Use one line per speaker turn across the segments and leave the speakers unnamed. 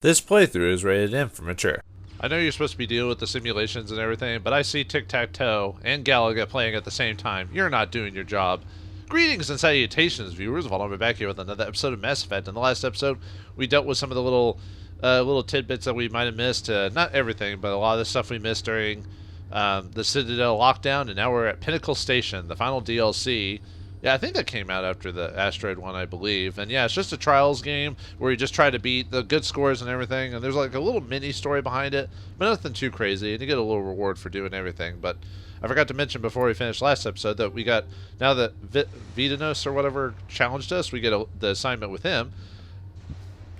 This playthrough is rated M for mature.
I know you're supposed to be dealing with the simulations and everything, but I see Tic-Tac-Toe and Galaga playing at the same time. You're not doing your job. Greetings and salutations, viewers. Vauldemare back here with another episode of Mass Effect. In the last episode, we dealt with some of the little tidbits that we might have missed. Not everything, but a lot of the stuff we missed during the Citadel lockdown, and now we're at Pinnacle Station, the final DLC. Yeah, I think that came out after the Asteroid one, I believe. And yeah, it's just a Trials game where you just try to beat the good scores and everything. And there's like a little mini story behind it, but nothing too crazy. And you get a little reward for doing everything. But I forgot to mention before we finished last episode that we got, now that Vitanos or whatever challenged us, we get the assignment with him.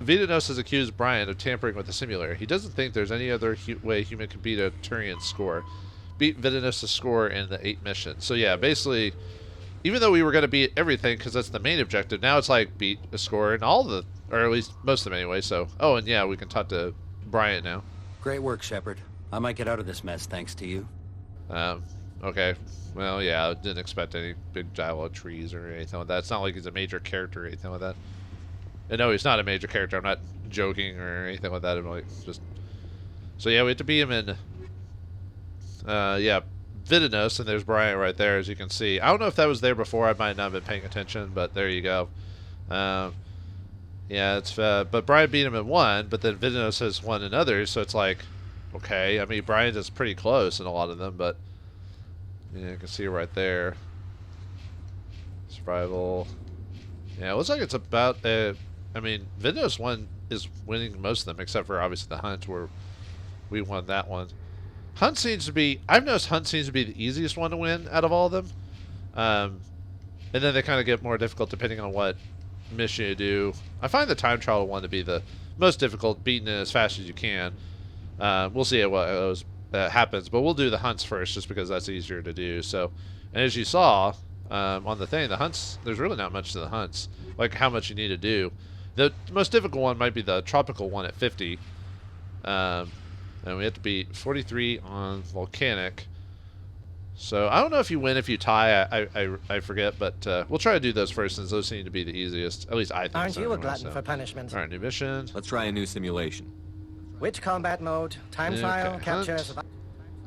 Vitanos has accused Brian of tampering with the simulator. He doesn't think there's any other way human can beat a Turian score. Beat Vitanos' score in the 8 missions. So yeah, basically, even though we were going to beat everything because that's the main objective, now it's like beat a score in all the, or at least most of them anyway. So, oh, and yeah, we can talk to Brian now.
Great work, Shepard. I might get out of this mess thanks to you.
Okay. Well, yeah, I didn't expect any big giant of trees or anything like that. It's not like he's a major character or anything like that. And no, he's not a major character. I'm not joking or anything like that. I'm like, just... So yeah, we have to beat him in... yeah, Vitanos, and there's Brian right there, as you can see. I don't know if that was there before. I might not have been paying attention, but there you go. Yeah, it's but Brian beat him in one, but then Vitanos has won in others, so it's like, okay. I mean, Brian's is pretty close in a lot of them, but yeah, you can see right there. Survival. Yeah, it looks like it's about. I mean, Vitanos one is winning most of them, except for obviously the hunt, where we won that one. Hunt seems to be, I've noticed Hunt seems to be the easiest one to win out of all of them. And then they kind of get more difficult depending on what mission you do. I find the time trial one to be the most difficult, beating it as fast as you can. We'll see what happens, but we'll do the hunts first just because that's easier to do. So, and as you saw on the thing, the hunts, there's really not much to the hunts, like how much you need to do. The most difficult one might be the tropical one at 50. And we have to beat 43 on volcanic. So I don't know if you win if you tie. I forget, but we'll try to do those first since those seem to be the easiest. At least I think.
Aren't
so,
you a
anyway,
glutton for punishment?
All right, new mission.
Let's try a new simulation.
Which combat mode? Time trial?
Okay,
Capture?
hunt.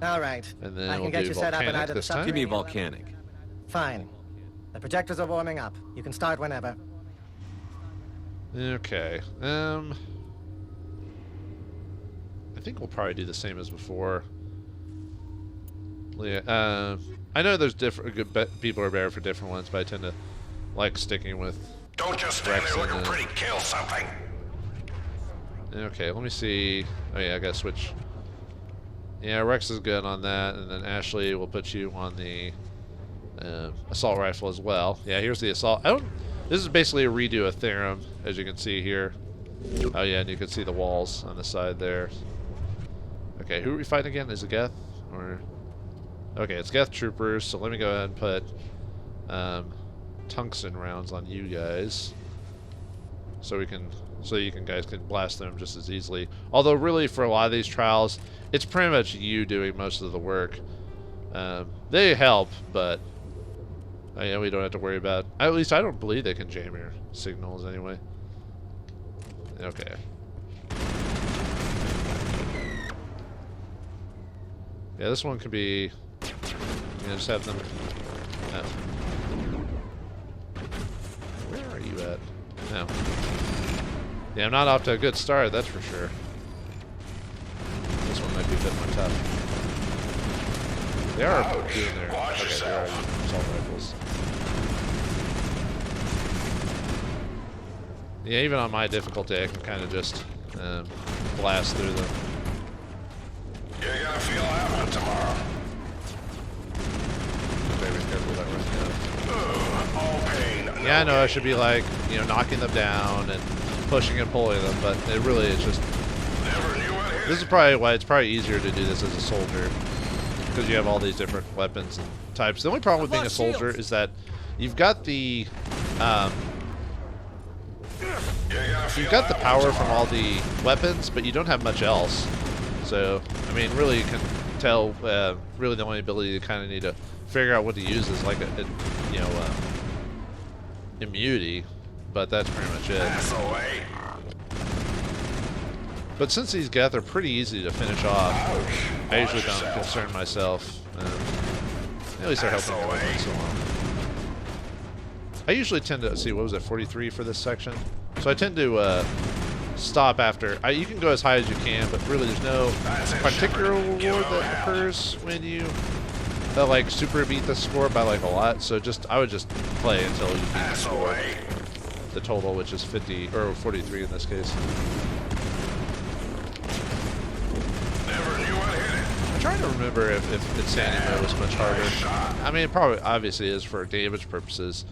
All right.
And then
I can
we'll
get
do
you set up in
volcanic
either the
this time.
Give me
submarine or
volcanic.
Fine. The projectors are warming up. You can start whenever.
Okay. I think we'll probably do the same as before. Yeah, I know there's different people are better for different ones, but I tend to like sticking with.
Don't just stand
Rex
there looking
and,
pretty. Kill something.
Okay, let me see. Oh yeah, I gotta switch. Yeah, Rex is good on that, and then Ashley will put you on the assault rifle as well. Yeah, here's the assault. This is basically a redo of Therum, as you can see here. Oh yeah, and you can see the walls on the side there. Okay, who are we fighting again? Is it Geth? Or okay, it's Geth troopers. So let me go ahead and put tungsten rounds on you guys, so you guys can blast them just as easily. Although really, for a lot of these trials, it's pretty much you doing most of the work. They help, but yeah, we don't have to worry about. At least I don't believe they can jam your signals anyway. Okay. Yeah, this one could be. Just have them. Where are you at? No. Yeah, I'm not off to a good start, that's for sure. This one might be a bit more tough. They are doing their. Okay, they are assault rifles. Yeah, even on my difficulty, I can kind of just blast through them.
You're gonna feel happening tomorrow.
Very careful that right
All pain.
now. Yeah, I know I should be like, knocking them down and pushing and pulling them, but it really is just.
Never knew what hit.
This is probably why it's probably easier to do this as a soldier, because you have all these different weapons and types. The only problem with being a soldier is that you've got the power from all the weapons, but you don't have much else. So, I mean, really, you can tell. Really, the only ability you kind of need to figure out what to use is like immunity, but that's pretty much it.
Pass away.
But since these geth are pretty easy to finish off, I usually don't concern myself. At least they're helping me with so long. I usually tend to, see, what was it, 43 for this section? So I tend to stop after. You can go as high as you can, but really there's no particular reward that occurs when you like super beat the score by like a lot. So I would just play until you beat the score. The total, which is 50 or 43 in this case. I'm trying to remember if Insanity Mode was much harder. I mean, it probably obviously is for damage purposes,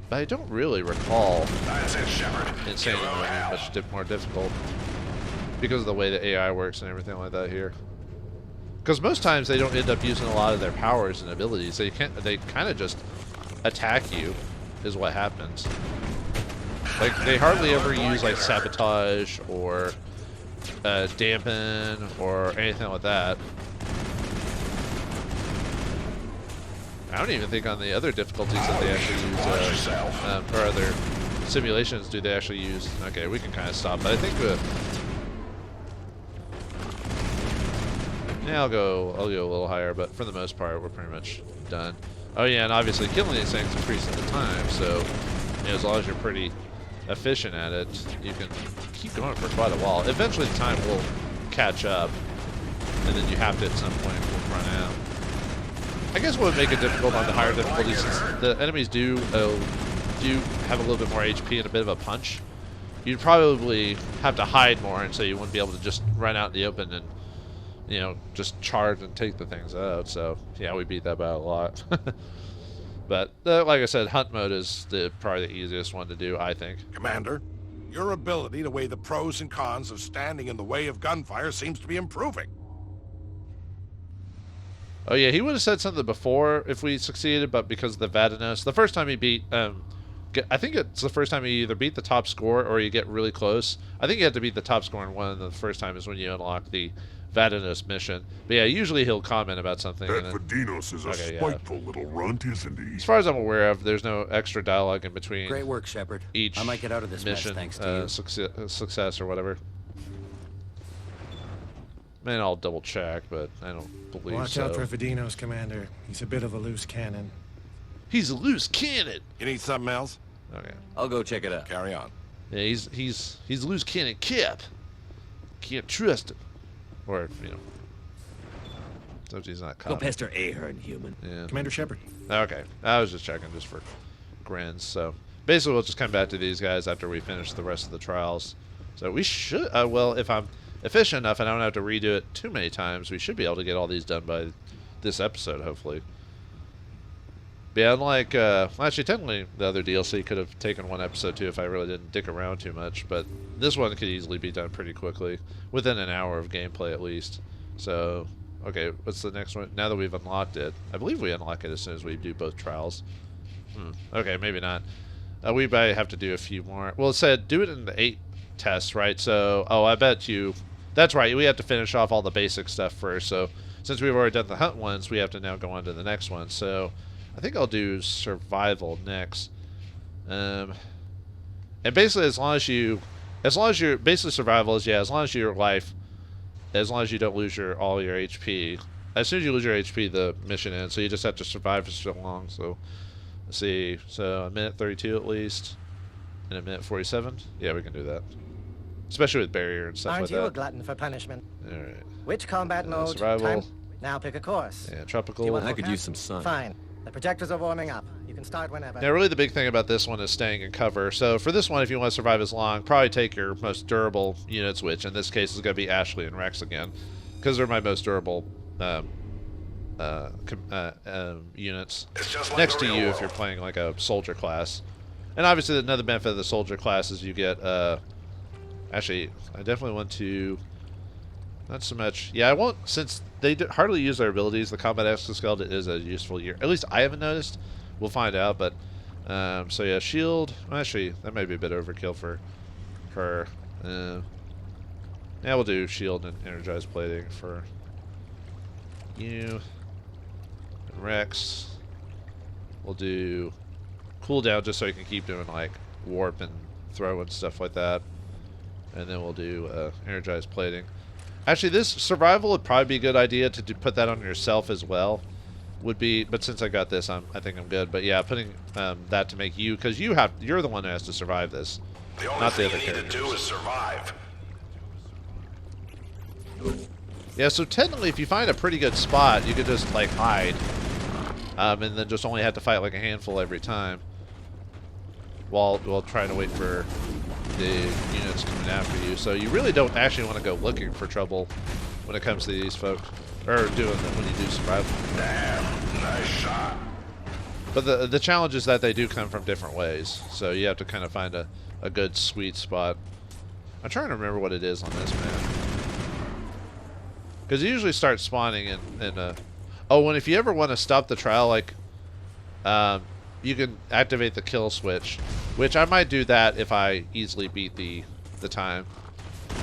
but I don't really recall Insanity Mode being much more difficult because of the way the AI works and everything like that here. Because most times they don't end up using a lot of their powers and abilities. They kind of just attack you, is what happens. Like, they hardly ever use, like, sabotage or dampen or anything like that. I don't even think on the other difficulties that they actually use, or other simulations do they actually use. Okay, we can kind of stop, but I think yeah, I'll go a little higher, but for the most part, we're pretty much done. Oh yeah, and obviously killing these things increases the time, so you know, as long as you're pretty efficient at it, you can keep going for quite a while. Eventually the time will catch up, and then you have to at some point run out. I guess what would make it difficult on the higher difficulties is the enemies do have a little bit more HP and a bit of a punch. You'd probably have to hide more, and so you wouldn't be able to just run out in the open and, you know, just charge and take the things out. So yeah, we beat that by a lot. But like I said, hunt mode is probably the easiest one to do, I think.
Commander, your ability to weigh the pros and cons of standing in the way of gunfire seems to be improving.
Oh yeah, he would have said something before if we succeeded, but because of the Vadanos, the first time he beat, I think it's the first time you either beat the top score or you get really close. I think you have to beat the top score in one, and the first time is when you unlock the Vadanos mission. But yeah, usually he'll comment about something.
That Vadinos is a spiteful little runt, isn't he?
As far as I'm aware of, there's no extra dialogue in between.
Great work, Shepard.
Each
I might get out of this
mission,
mess thanks to you.
success or whatever. Man, I'll double check, but I don't believe
Watch
so.
out for Vadinos, Commander. He's a bit of a loose cannon.
He's a loose cannon.
You need something else?
Okay.
I'll go check it out.
Carry on.
Yeah, he's a loose cannon Cap. Can't trust him. Or, you know. So he's not
Go
caught.
pester Ahern, human.
Yeah.
Commander Shepard.
Okay. I was just checking just for grins. So basically we'll just come back to these guys after we finish the rest of the trials. So we should, well, if I'm efficient enough and I don't have to redo it too many times, we should be able to get all these done by this episode, hopefully. But yeah, unlike, well, actually, technically, the other DLC could have taken one episode too if I really didn't dick around too much, but this one could easily be done pretty quickly, within an hour of gameplay at least. So, okay, what's the next one? Now that we've unlocked it, I believe we unlock it as soon as we do both trials. Okay, maybe not. We might have to do a few more. Well, it said do it in the 8 tests, right? So, oh, I bet you... That's right, we have to finish off all the basic stuff first, so since we've already done the hunt ones, we have to now go on to the next one. So, I think I'll do survival next. And basically, as long as you're, basically survival is, yeah, as long as your life, as long as you don't lose all your HP. As soon as you lose your HP, the mission ends, so you just have to survive for so long. So, let's see, so a minute 32 at least, and a minute 47. Yeah, we can do that. Especially with barrier and stuff
Aren't
like
you
that.
a glutton for punishment?
Alright.
Which combat mode?
survival.
Time? Now pick a course.
Yeah,
Do you
tropical.
want
I could
vocab?
use some sun.
Fine. The projectors are warming up. You can start whenever.
Now, really the big thing about this one is staying in cover. So for this one, if you want to survive as long, probably take your most durable units, which in this case is going to be Ashley and Rex again, because they're my most durable units. Next to you if you're playing like a soldier class. And obviously another benefit of the soldier class is you get... Actually, I definitely want to... Not so much... Yeah, I won't... Since they hardly use their abilities, the combat exoskeleton is a useful year. At least I haven't noticed. We'll find out, but... so yeah, shield... Actually, that might be a bit overkill for her. Yeah, we'll do shield and energized plating for you. And Rex. We'll do cooldown just so you can keep doing, like, warp and throw and stuff like that. And then we'll do energized plating. Actually, this survival would probably be a good idea to put that on yourself as well. Would be, but since I got this, I think I'm good. But yeah, putting that to make you, because you're the one who has to survive this, not the other characters. The only thing you need to do is survive. Yeah, so technically, if you find a pretty good spot, you could just like hide, and then just only have to fight like a handful every time, while trying to wait for the units coming after you. So you really don't actually want to go looking for trouble when it comes to these folks, or doing them when you do survival.
Damn, nice shot.
But the challenge is that they do come from different ways, so you have to kind of find a good sweet spot. I'm trying to remember what it is on this map, because you usually start spawning in oh, and if you ever want to stop the trial, like you can activate the kill switch, which I might do that if I easily beat the time.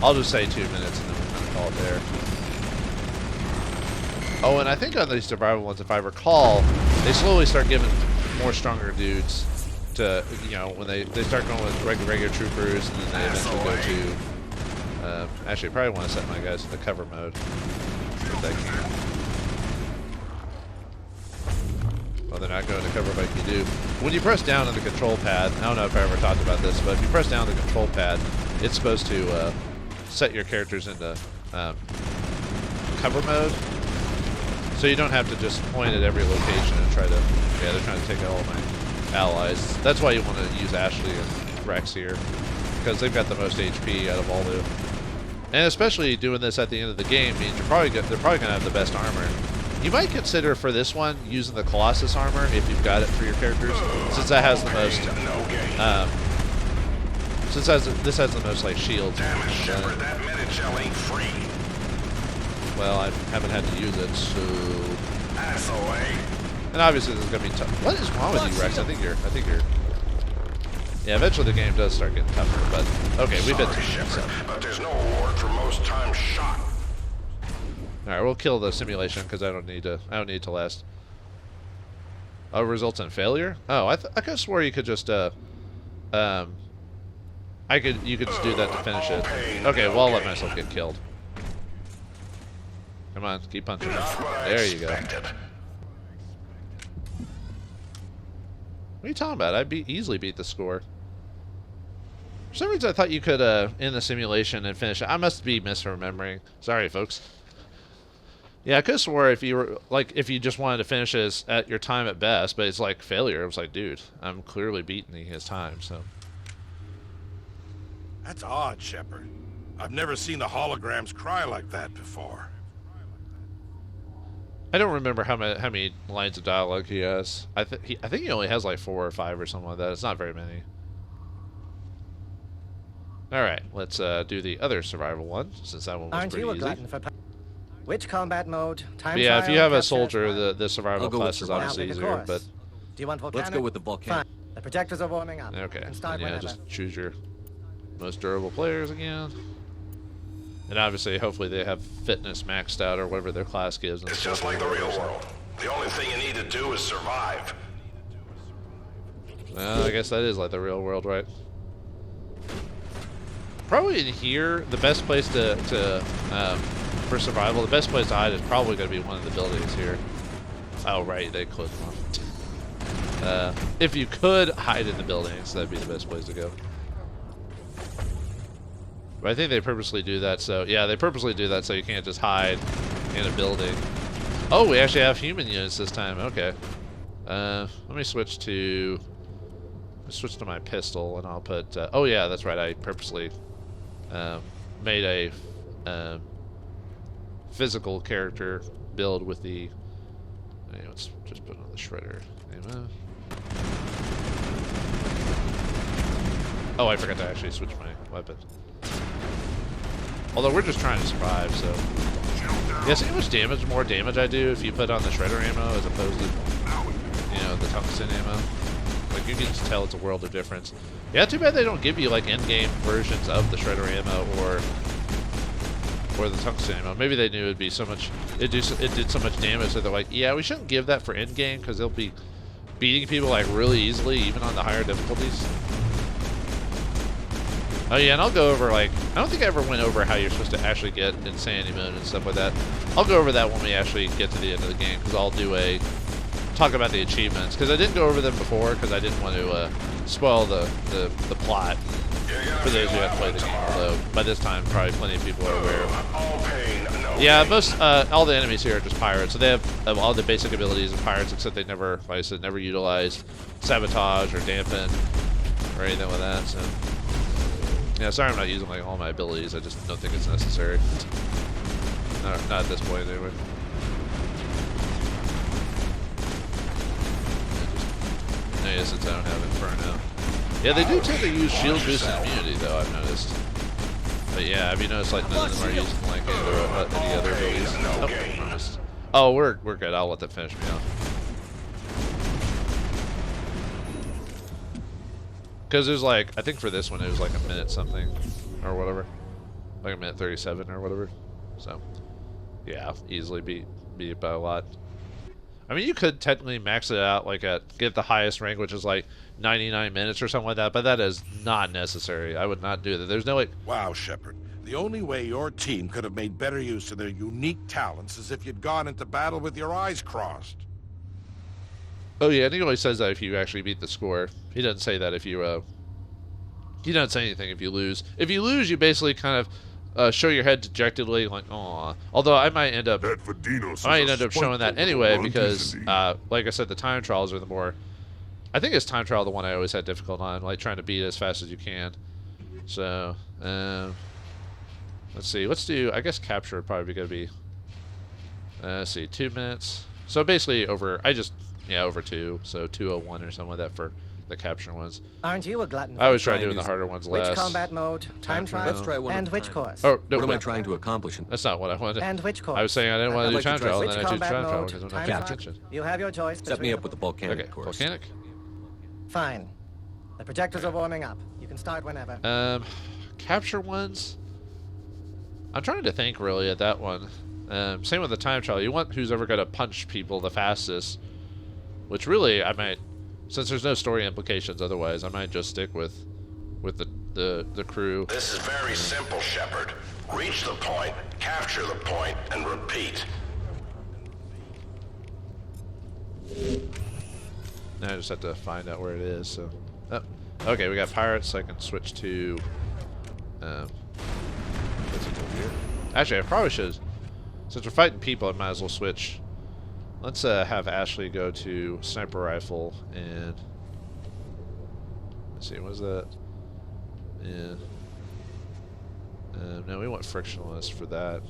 I'll just say 2 minutes and then we'll kind of call it there. Oh, and I think on these survival ones, if I recall, they slowly start giving more stronger dudes to, you know, when they start going with regular troopers, and then they eventually go to, actually I probably want to set my guys in the cover mode. If they can. Well, they're not going to cover like you do. When you press down on the control pad, I don't know if I ever talked about this, but if you press down the control pad, it's supposed to set your characters into cover mode. So you don't have to just point at every location and try to... Yeah, they're trying to take out all my allies. That's why you want to use Ashley and Rex here, because they've got the most HP out of all the... And especially doing this at the end of the game means they're probably going to have the best armor. You might consider for this one using the Colossus armor if you've got it for your characters, since that has the most. This has the most like shields.
Damn it, Shepard, that mid-shell ain't free.
Well, I haven't had to use it, so.
Asshole, eh?
And obviously this is gonna be tough. What is wrong with you, Rex? I think you're. Yeah, eventually the game does start getting tougher, but okay, we've been through
Shepard, but there's no reward for most times shot.
All right, we'll kill the simulation because I don't need to last. Oh, results in failure? Oh, I could have swore you could just you could just do that to finish it. Okay, well, I'll let myself get killed. Come on, keep punching. There you go. What are you talking about? I easily beat the score. For some reason, I thought you could end the simulation and finish it. I must be misremembering. Sorry, folks. Yeah, I could have swore if you just wanted to finish it at your time at best, but it's like failure. I was like, dude, I'm clearly beating his time, so.
That's odd, Shepard. I've never seen the holograms cry like that before.
I don't remember how many lines of dialogue he has. I think he only has like 4 or 5 or something like that. It's not very many. All right, let's do the other survival one, since that one was pretty easy.
Which combat mode? Time
yeah, if you have a soldier,
trial?
the survival class is obviously easier. But
do you want volcanic?
Let's go with the volcanic.
Fine. The projectors are warming up.
Okay,
and yeah,
whenever. Just choose your most durable players again. And obviously, hopefully they have fitness maxed out or whatever their class gives.
It's just like the real world. The only thing you need to do is survive.
Well, I guess that is like the real world, right? Probably in here, the best place for survival, the best place to hide is probably going to be one of the buildings here. Oh, right, they closed them off. If you could hide in the buildings, that'd be the best place to go. But I think they purposely do that, so yeah, they purposely do that so you can't just hide in a building. Oh, we actually have human units this time. Okay. Let me switch to my pistol, and I'll put. Oh yeah, that's right. I purposely made a physical character build with the. Let's just put on the shredder. Oh, I forgot to actually switch my weapon. Although we're just trying to survive, so. Yeah, see how much more damage I do if you put on the shredder ammo as opposed to, the tungsten ammo. Like, you can just tell it's a world of difference. Yeah, too bad they don't give you, like, in-game versions of the shredder ammo or the tungsten ammo. Maybe they knew it'd be so much, it did so much damage that they're like, yeah, we shouldn't give that for in-game because they'll be beating people, like, really easily, even on the higher difficulties. Oh yeah, and I'll go over, like, I don't think I ever went over how you're supposed to actually get insanity mode and stuff like that. I'll go over that when we actually get to the end of the game, because I'll do talk about the achievements, because I didn't go over them before, because I didn't want to spoil the plot for those who haven't played the game, although by this time probably plenty of people are aware of. Yeah, all the enemies here are just pirates, so they have all the basic abilities of pirates, except they never, like I said, never utilize sabotage or dampen or anything like that, so... Yeah, sorry I'm not using like all my abilities, I just don't think it's necessary. Not at this point anyway. Yeah, just, since I don't have Inferno. Yeah, they do tend to use shield boost and immunity though, I've noticed. But yeah, have you noticed like none of them are using like any other abilities? Oh, we're good, I'll let that finish me off. Because there's like, I think for this one it was like a minute something, or whatever. Like a minute 37 or whatever. So, yeah, easily beat it by a lot. I mean, you could technically max it out, like get the highest rank, which is like 99 minutes or something like that, but that is not necessary. I would not do that. There's no like...
Wow, Shepard. The only way your team could have made better use of their unique talents is if you'd gone into battle with your eyes crossed.
Oh yeah, and he always says that if you actually beat the score. He doesn't say that if you, he doesn't say anything if you lose. If you lose, you basically kind of show your head dejectedly, like, aw. Although I might end up showing that anyway, because, like I said, the time trials are the more... I think it's time trial the one I always had difficult on, like trying to beat it as fast as you can. So, let's see. Let's do, I guess capture would probably going to be, let's see, 2 minutes. So basically over, over 2, so 2:01 or something like that for the capture ones.
Aren't you a glutton?
I always try doing the harder ones last.
Which combat mode, time trial,
Let's try one
and
at a
which
time.
course?
Oh, no,
What am I trying to accomplish?
that's not what I wanted.
And which course?
I was saying I didn't want to do time trial, and
Which
then I do
combat
time trial
mode,
because I'm not
time
paying
trial?
attention.
You have your choice.
Set me
between
up with the volcanic
Okay,
course.
volcanic.
Fine. The projectors are warming up. You can start whenever.
Capture ones. I'm trying to think really at that one. Same with the time trial. You want who's ever going to punch people the fastest. Which really, I might, since there's no story implications otherwise, I might just stick with the crew.
This is very simple, Shepard. Reach the point, capture the point, and repeat.
Now I just have to find out where it is. So, oh, okay, we got pirates. So I can switch to. What's it over here? Actually, I probably should. Since we're fighting people, I might as well switch. Let's have Ashley go to sniper rifle and let's see, what is that? Yeah. No, we want frictionless for that.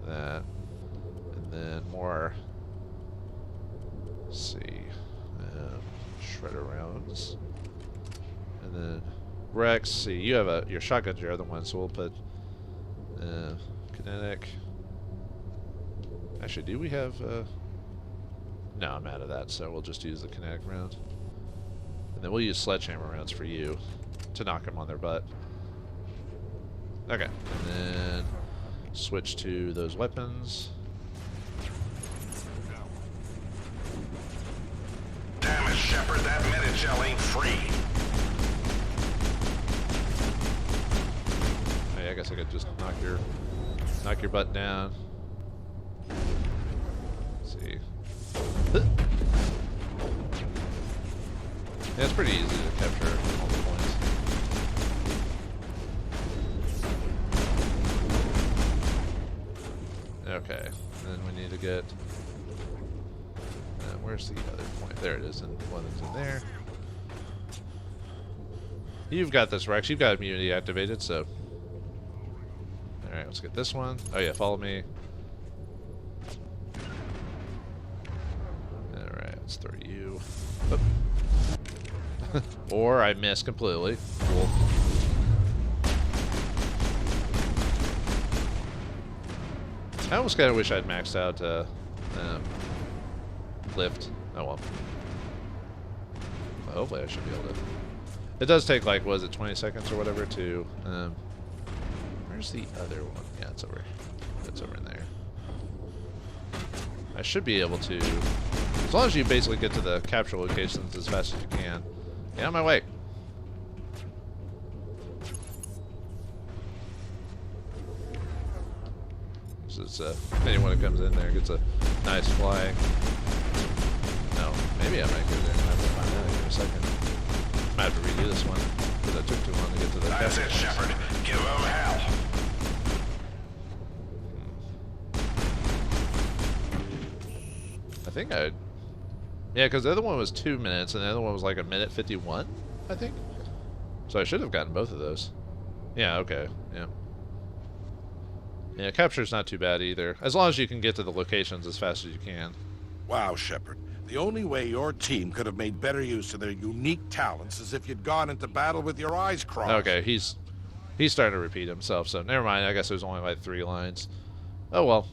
And then more. Let's see. Shredder rounds. And then Rex. See, you have your shotgun's your other one, so we'll put kinetic. Actually, do we have... No, I'm out of that, so we'll just use the kinetic round. And then we'll use sledgehammer rounds for you to knock them on their butt. Okay, and then switch to those weapons.
Damn it, Shepard, that Medi-gel ain't free.
Hey, I guess I could just knock your butt down. See. Yeah, it's pretty easy to capture all the points. Okay, then we need to get... where's the other point? There it is, and one is in there. You've got this, Rex. You've got immunity activated, so... Alright, let's get this one. Oh yeah, follow me. Alright, let's throw you. Oh. Or I miss completely. Cool. I almost kind of wish I'd maxed out lift. Oh well. Hopefully I should be able to. It does take like, was it 20 seconds or whatever to... where's the other one? Yeah, it's over. It's over in there. I should be able to... As long as you basically get to the capture locations as fast as you can. Get out of my way. So it's anyone who comes in there gets a nice flag. No, maybe I might go there. I have to find out here in a second. Might have to redo this one because I took too long to get to the.
That's it, Shepard. Give them hell.
I think I. Yeah, because the other one was 2 minutes and the other one was like 1:51, I think. So I should have gotten both of those. Yeah. Okay. Yeah. Yeah, capture's not too bad either, as long as you can get to the locations as fast as you can.
Wow, Shepard. The only way your team could have made better use of their unique talents is if you'd gone into battle with your eyes crossed.
Okay, he's starting to repeat himself, so never mind. I guess there's only like 3 lines. Oh well.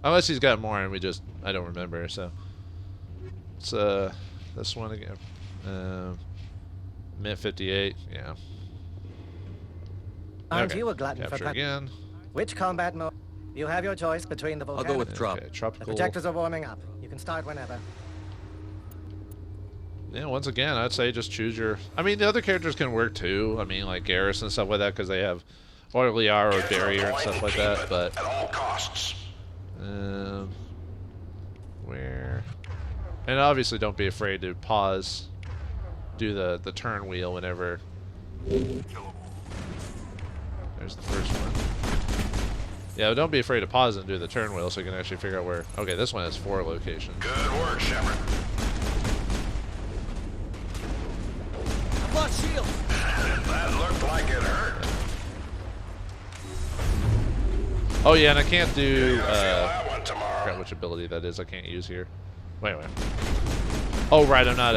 Unless he's got more and I don't remember, so. It's this one again. Mint 58, yeah.
Aren't
Okay,
you a glutton for
capture
fun?
again.
Which combat mode? You have your choice between the
I'll
volcanic...
go with drop.
Okay,
The
tropical.
projectors are warming up. You can start whenever.
Yeah, once again, I'd say just choose your... I mean, the other characters can work too. I mean, like Garrus and stuff like that, because they have oily hour or barrier and stuff like that, but...
At all costs.
Where... And obviously don't be afraid to pause, do the turn wheel whenever... There's the first one. Yeah, don't be afraid to pause and do the turn wheel so you can actually figure out where... Okay, this one has 4 locations.
Good work, Shepard.
I've lost shield.
That looked like it hurt.
Oh yeah, and I can't do...
You're gonna feel
I
that one tomorrow.
forgot which ability that is I can't use here. Wait. Oh, right, I'm not...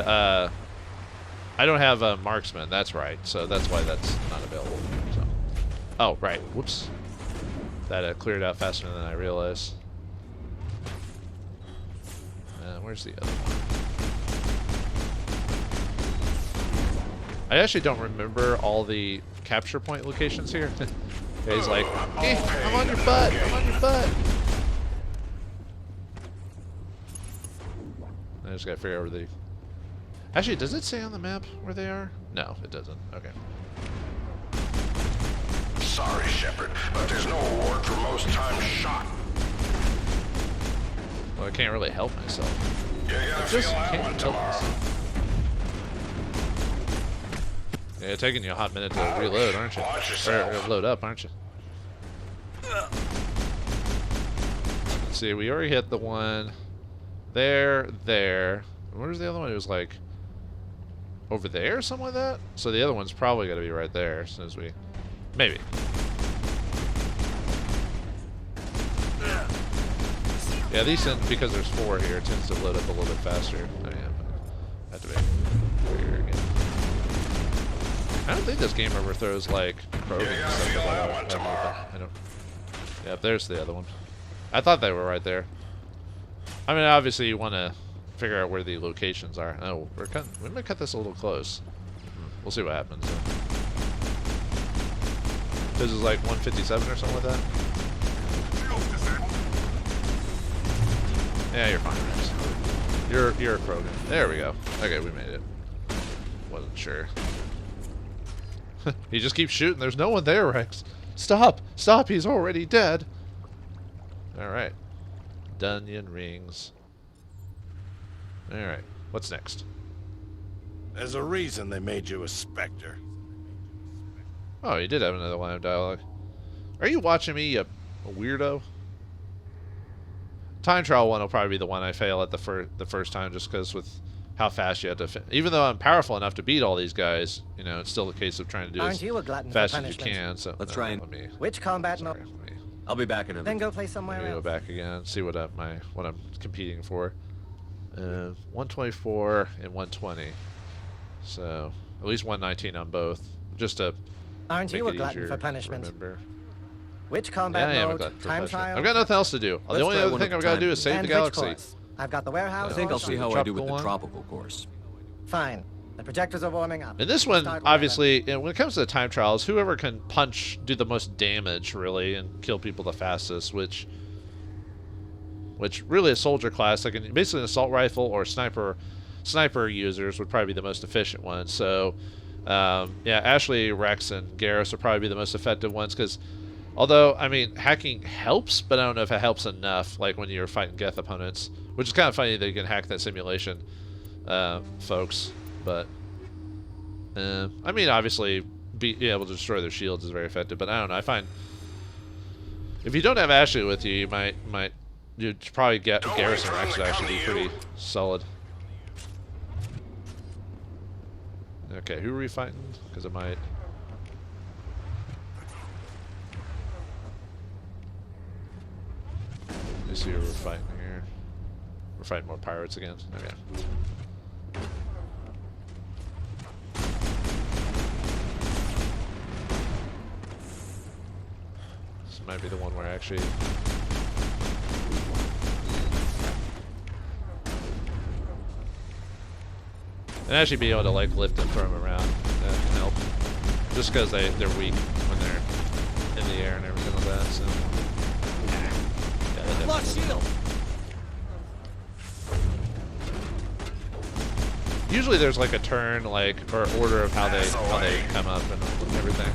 I don't have a marksman, that's right. So that's why that's not available. So. Oh, right. Whoops. That cleared out faster than I realized. Where's the other one? I actually don't remember all the capture point locations here. He's like, hey, I'm on your butt. I'm on your butt. I just gotta figure out where the... Actually, does it say on the map where they are? No, it doesn't. Okay.
Sorry, Shepard, but there's no award for most time shot.
Well, I can't really help myself.
You're gonna
I
feel
just
that
can't
one
help
tomorrow.
myself. Yeah, it's taking you a hot minute to reload, aren't you?
Watch yourself.
Or load up, aren't you? Let's see, we already hit the one there. Where's the other one? It was like over there or something like that? So the other one's probably got to be right there as soon as we... Maybe. Yeah, these tend, because there's 4 here, it tends to load up a little bit faster. Oh yeah, but have to be here again. I don't think this game ever throws like probing
You're
and
gonna
stuff
feel
like
that
that.
one tomorrow.
I don't. Yeah, there's the other one. I thought they were right there. I mean, obviously you want to figure out where the locations are. Oh, we might cut this a little close. We'll see what happens. This is like 157 or something like that. Yeah, you're fine, Rex. You're a Krogan. There we go. Okay, we made it. Wasn't sure. He just keeps shooting. There's no one there, Rex. Stop! Stop! He's already dead. All right. Dunyan rings. All right. What's next?
There's a reason they made you a Spectre.
Oh, you did have another line of dialogue. Are you watching me, you weirdo? Time trial one will probably be the one I fail at the first time, just because with how fast you have to... Even though I'm powerful enough to beat all these guys, you know, it's still a case of trying to do
Aren't
as
you a glutton for
fast as you
punishment?
can. So
Let's try and-
let me...
Which combat
Sorry,
mode?
let me
I'll be back in a
Then
minute.
go play somewhere
go
else.
back again, see what I'm competing for. 124 and 120. So at least 119 on both, just to
Aren't
make
you a
it
glutton
easier
for
to
punishment?
remember.
Which
Yeah,
combat
I am a
mode?
glutton for
Time
punishment.
trial?
I've got nothing else to do. The
Let's
only
try
other
one
thing
at
I've
a
got to do
time.
is save
And
the
which
galaxy.
course? I've got the warehouse.
I think
or
I'll see how I
Tropical
do with the
one?
tropical course.
Fine. The projectors are warming up.
And this
You can
one,
start whenever.
obviously, when it comes to the time trials, whoever can do the most damage, really, and kill people the fastest, which really a soldier class, like basically an assault rifle or sniper users would probably be the most efficient one. So, yeah, Ashley, Rex, and Garrus would probably be the most effective ones, because Although, I mean, hacking helps, but I don't know if it helps enough, like when you're fighting Geth opponents. Which is kind of funny that you can hack that simulation, folks. But, I mean, obviously, being able to destroy their shields is very effective. But I don't know, I find... If you don't have Ashley with you, you'd probably get Garrison Rex would actually be pretty solid. Okay, who are we fighting? Because it might... Let me see who we're fighting here. We're fighting more pirates again. Okay. This might be the one where actually... And actually be able to like lift and throw them around. That can help. Just because they're weak when they're in the air and everything like that, so... Yeah, that shield. Usually there's like a turn, like, or order of how they come up and everything.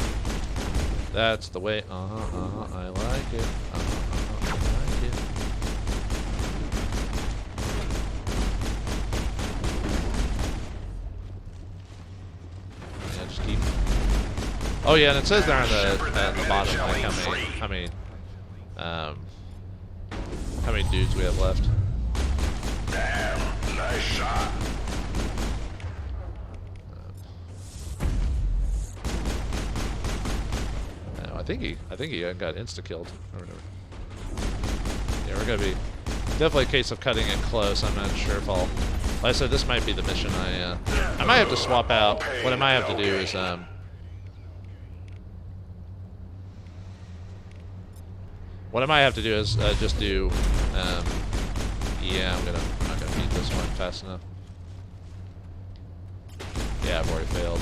That's the way. I like it. I like it. Yeah, just keep. Oh yeah, and it says there on the bottom like how many dudes we have left.
Damn, nice shot.
I think he got insta-killed or whatever. Yeah, we're gonna be definitely a case of cutting it close. I'm not sure if I'll. Like I said, this might be the mission. I might have to swap out. What I might have to do is what I might have to do is just do. Yeah, I'm not gonna beat this one fast enough. Yeah, I've already failed.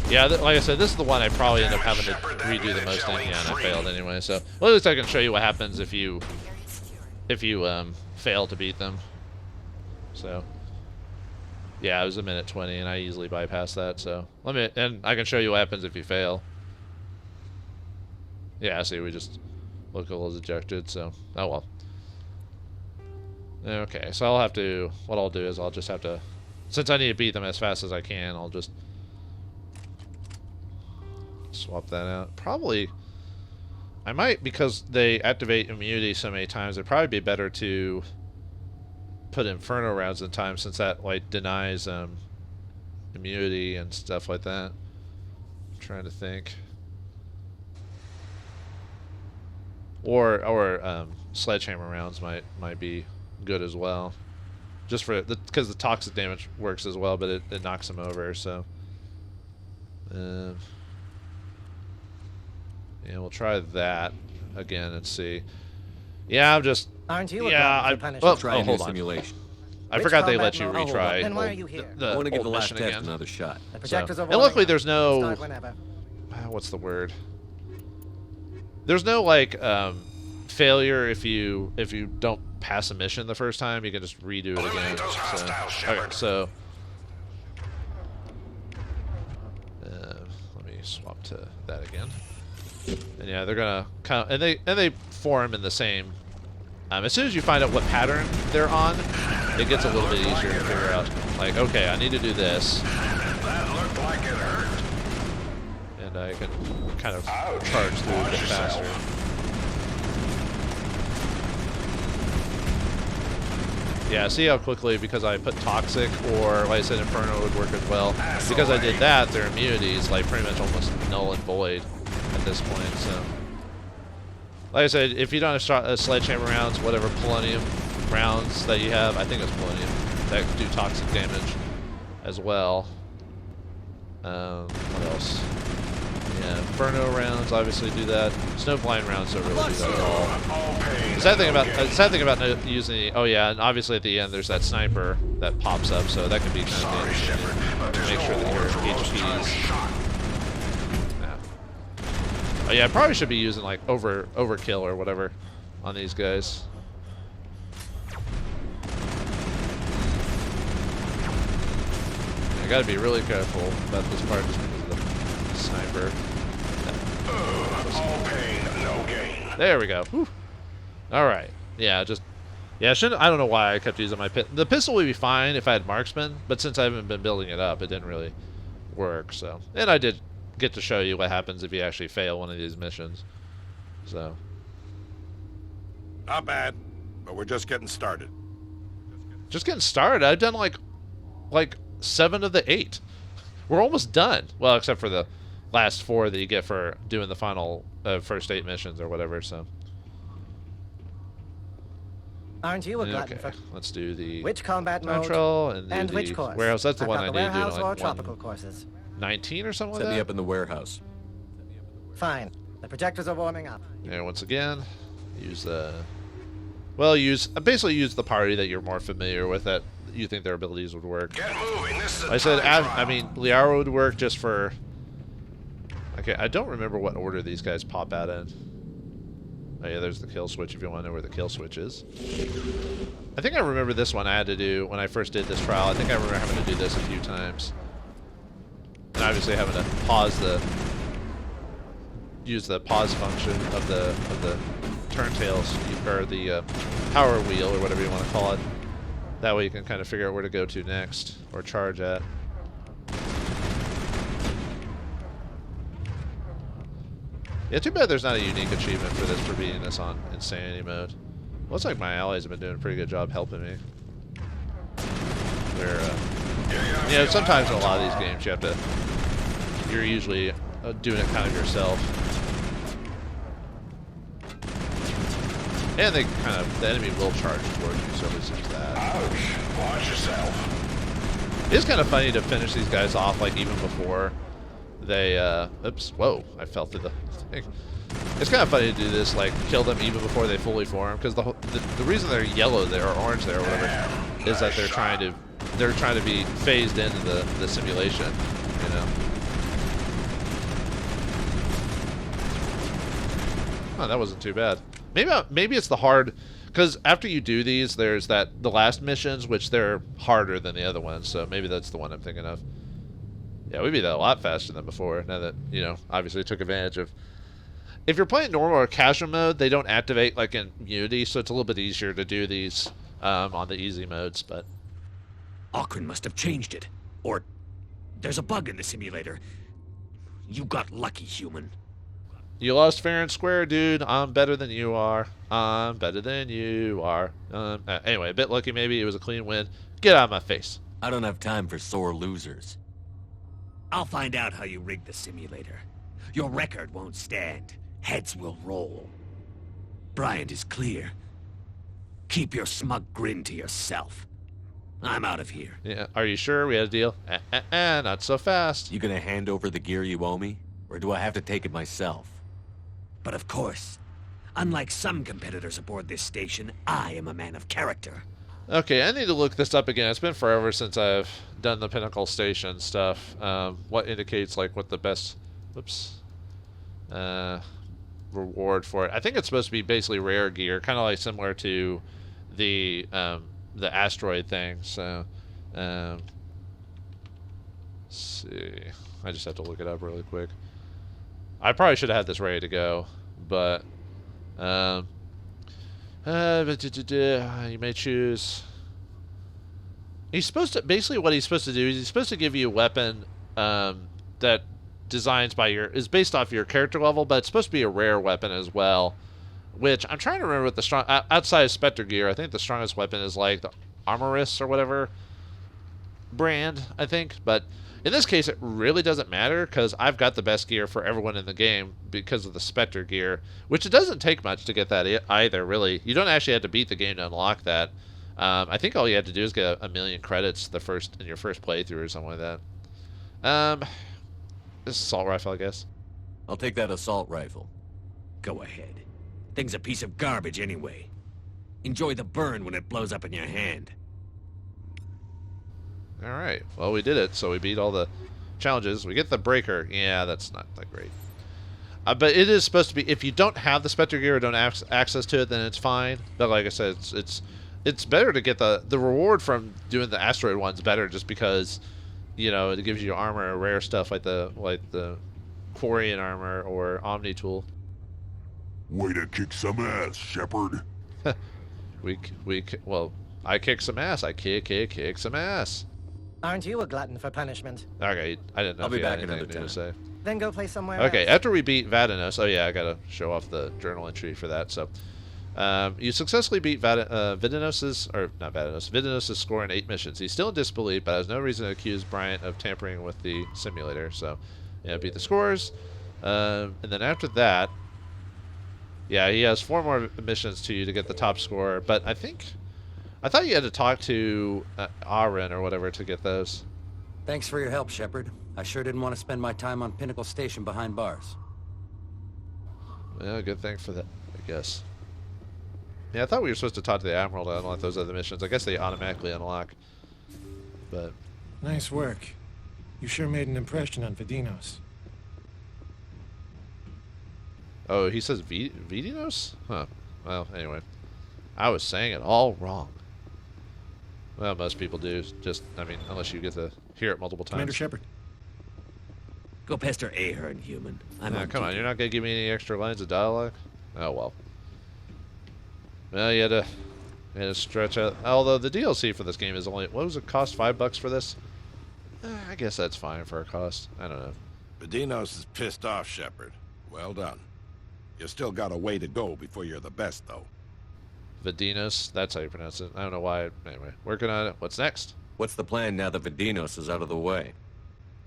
Yeah, like I said, this is the one I probably end up having to redo the most in. Yeah, and I failed anyway. So, well, at least I can show you what happens if you fail to beat them. So, yeah, it was 1:20, and I easily bypassed that. So, and I can show you what happens if you fail. Yeah, see, we just local is ejected. So, oh well. Okay, so I'll have to. What I'll do is I'll just have to, since I need to beat them as fast as I can, I'll just swap that out. Probably, I might, because they activate immunity so many times, it'd probably be better to put Inferno rounds in time, since that like denies immunity and stuff like that. I'm trying to think. Or sledgehammer rounds might be good as well, just for because the toxic damage works as well, but it knocks them over. So. Yeah, we'll try that again and see. Yeah, I'm just.
Aren't you?
Yeah, hold on. I forgot they let you retry.
Then why are you here?
I want to give the last
mission
test
again.
another shot.
The projectors are
And luckily,
warming
there's
up.
no.
Start whenever.
What's the word? There's no like failure if you don't pass a mission the first time. You can just redo it again. So, okay, so. Let me swap to that again. And yeah, they're gonna kind of, and they form in the same. As soon as you find out what pattern they're on, it gets a little bit easier to figure out. Like, okay, I need to do this.
That looked like it hurt.
And I can kind of charge through a bit faster. Yeah, see how quickly, because I put Toxic, or like I said, Inferno would work as well. Because I did that, their immunity is like pretty much almost null and void at this point. So, like I said, if you don't have sledgehammer rounds, whatever Polonium rounds that you have, I think it's Polonium, that do toxic damage as well. What else? Yeah, Inferno rounds obviously do that. Snowblind rounds don't really do that at all. The sad thing about using the, oh yeah, and obviously at the end there's that sniper that pops up, so that can be kind of dangerous to make sure that your HP's. Yeah. Oh yeah, I probably should be using like overkill or whatever on these guys. I gotta be really careful about this part just because of the sniper.
All pain, no gain.
There we go. Whew. All right. Yeah, I don't know why I kept using my the pistol would be fine if I had marksman, but since I haven't been building it up, it didn't really work. So, and I did get to show you what happens if you actually fail one of these missions. So,
Not bad, but we're just getting started.
just getting started. I've done like 7 of the 8. We're almost done. Well, except for the last 4 that you get for doing the final first 8 missions or whatever. So.
Aren't you a glutton
Okay,
for
let's do the
which combat mode
Central and,
and
the
which course?
warehouse. That's the
I've
one
got
I
the
need to do.
warehouse or
Like
tropical courses.
19 or something
Set
like
me
that.
up in the warehouse.
Fine. The projectors are warming up.
And once again, use basically use the party that you're more familiar with, that you think their abilities would work.
Get moving. This is
I said, I mean, Liara would work just for. Okay, I don't remember what order these guys pop out in. Oh yeah, there's the kill switch if you want to know where the kill switch is. I think I remember this one I had to do when I first did this trial. I think I remember having to do this a few times. And obviously having to use the pause function of the turntails, or the power wheel, or whatever you want to call it. That way you can kind of figure out where to go to next, or charge at. Yeah, too bad there's not a unique achievement for this for beating this on Insanity mode. Looks like my allies have been doing a pretty good job helping me. They're, sometimes in a lot of these games you're usually doing it kind of yourself. And the enemy will charge towards you, so at least there's that.
Ouch. Watch yourself.
It's kind of funny to finish these guys off, like, even before they, oops, whoa, I fell through the thing. It's kind of funny to do this, like, kill them even before they fully form, because the reason they're yellow there, or orange there, or whatever, is that they're trying to be phased into the simulation, you know? Oh, that wasn't too bad. Maybe it's the hard, because after you do these, there's the last missions, which they're harder than the other ones, so maybe that's the one I'm thinking of. Yeah, we beat that a lot faster than before, now that, obviously took advantage of... If you're playing normal or casual mode, they don't activate like in Unity, so it's a little bit easier to do these on the easy modes, but...
Auckland must have changed it. Or there's a bug in the simulator. You got lucky, human.
You lost fair and square, dude. I'm better than you are. I'm better than you are. Anyway, a bit lucky maybe. It was a clean win. Get out of my face.
I don't have time for sore losers.
I'll find out how you rigged the simulator. Your record won't stand. Heads will roll. Bryant is clear. Keep your smug grin to yourself. I'm out of here.
Yeah, are you sure we had a deal? Not so fast.
You gonna hand over the gear you owe me? Or do I have to take it myself?
But of course, unlike some competitors aboard this station, I am a man of character.
Okay, I need to look this up again. It's been forever since I've done the Pinnacle Station stuff. What indicates like what the best, reward for it? I think it's supposed to be basically rare gear, kind of like similar to the asteroid thing. So, let's see. I just have to look it up really quick. I probably should have had this ready to go, but you may choose. He's supposed to, basically what he's supposed to do is he's supposed to give you a weapon that is based off your character level, but it's supposed to be a rare weapon as well, which I'm trying to remember what the strong, outside of Spectre gear, I think the strongest weapon is like the Armorous or whatever brand, I think, but in this case, it really doesn't matter because I've got the best gear for everyone in the game because of the Spectre gear, which it doesn't take much to get that either, really. You don't actually have to beat the game to unlock that. I think all you have to do is get a million credits in your first playthrough or something like that. This is assault rifle, I guess.
I'll take that assault rifle.
Go ahead. Thing's a piece of garbage anyway. Enjoy the burn when it blows up in your hand.
Alright, well we did it, so we beat all the challenges. We get the breaker. Yeah, that's not that great. But it is supposed to be, if you don't have the Spectre gear or don't have access to it, then it's fine. But like I said, it's better to get the reward from doing the asteroid one's better just because, it gives you armor or rare stuff like the Quarian armor or Omni tool.
Way to kick some ass, Shepard.
Well, I kick some ass. I kick some ass.
Aren't you a glutton for punishment?
Okay, I didn't know
I'll
if
be
you had
back in
anything
another
new to say.
Then go play somewhere
Okay,
else.
after we beat Vadinos, oh yeah, I gotta show off the journal entry for that. So, you successfully beat Vadinos' score in 8 missions. He's still in disbelief, but has no reason to accuse Bryant of tampering with the simulator. So, yeah, beat the scores. And then after that, yeah, he has 4 more missions to get the top score. But I thought you had to talk to Aaron or whatever to get those.
Thanks for your help, Shepard. I sure didn't want to spend my time on Pinnacle Station behind bars.
Yeah, good thing for that, I guess. Yeah, I thought we were supposed to talk to the Admiral to unlock those other missions. I guess they automatically unlock. But
Nice work. You sure made an impression on Vadinos.
oh, he says Vadinos? Huh. Well, anyway. I was saying it all wrong. Well, most people do. Just, I mean, unless you get to hear it multiple times.
Commander Shepard.
Go pester Ahern, human. I'm
Yeah,
on
come on,
duty.
you're not going to give me any extra lines of dialogue? Oh, well. Well, you had to stretch out. Although the DLC for this game is only, what was it cost? $5 for this? I guess that's fine for a cost. I don't know.
Vadinos is pissed off, Shepard. Well done. You still got a way to go before you're the best, though.
Vadinos, that's how you pronounce it. I don't know why. Anyway, working on it. What's next?
What's the plan now that Vadinos is out of the way?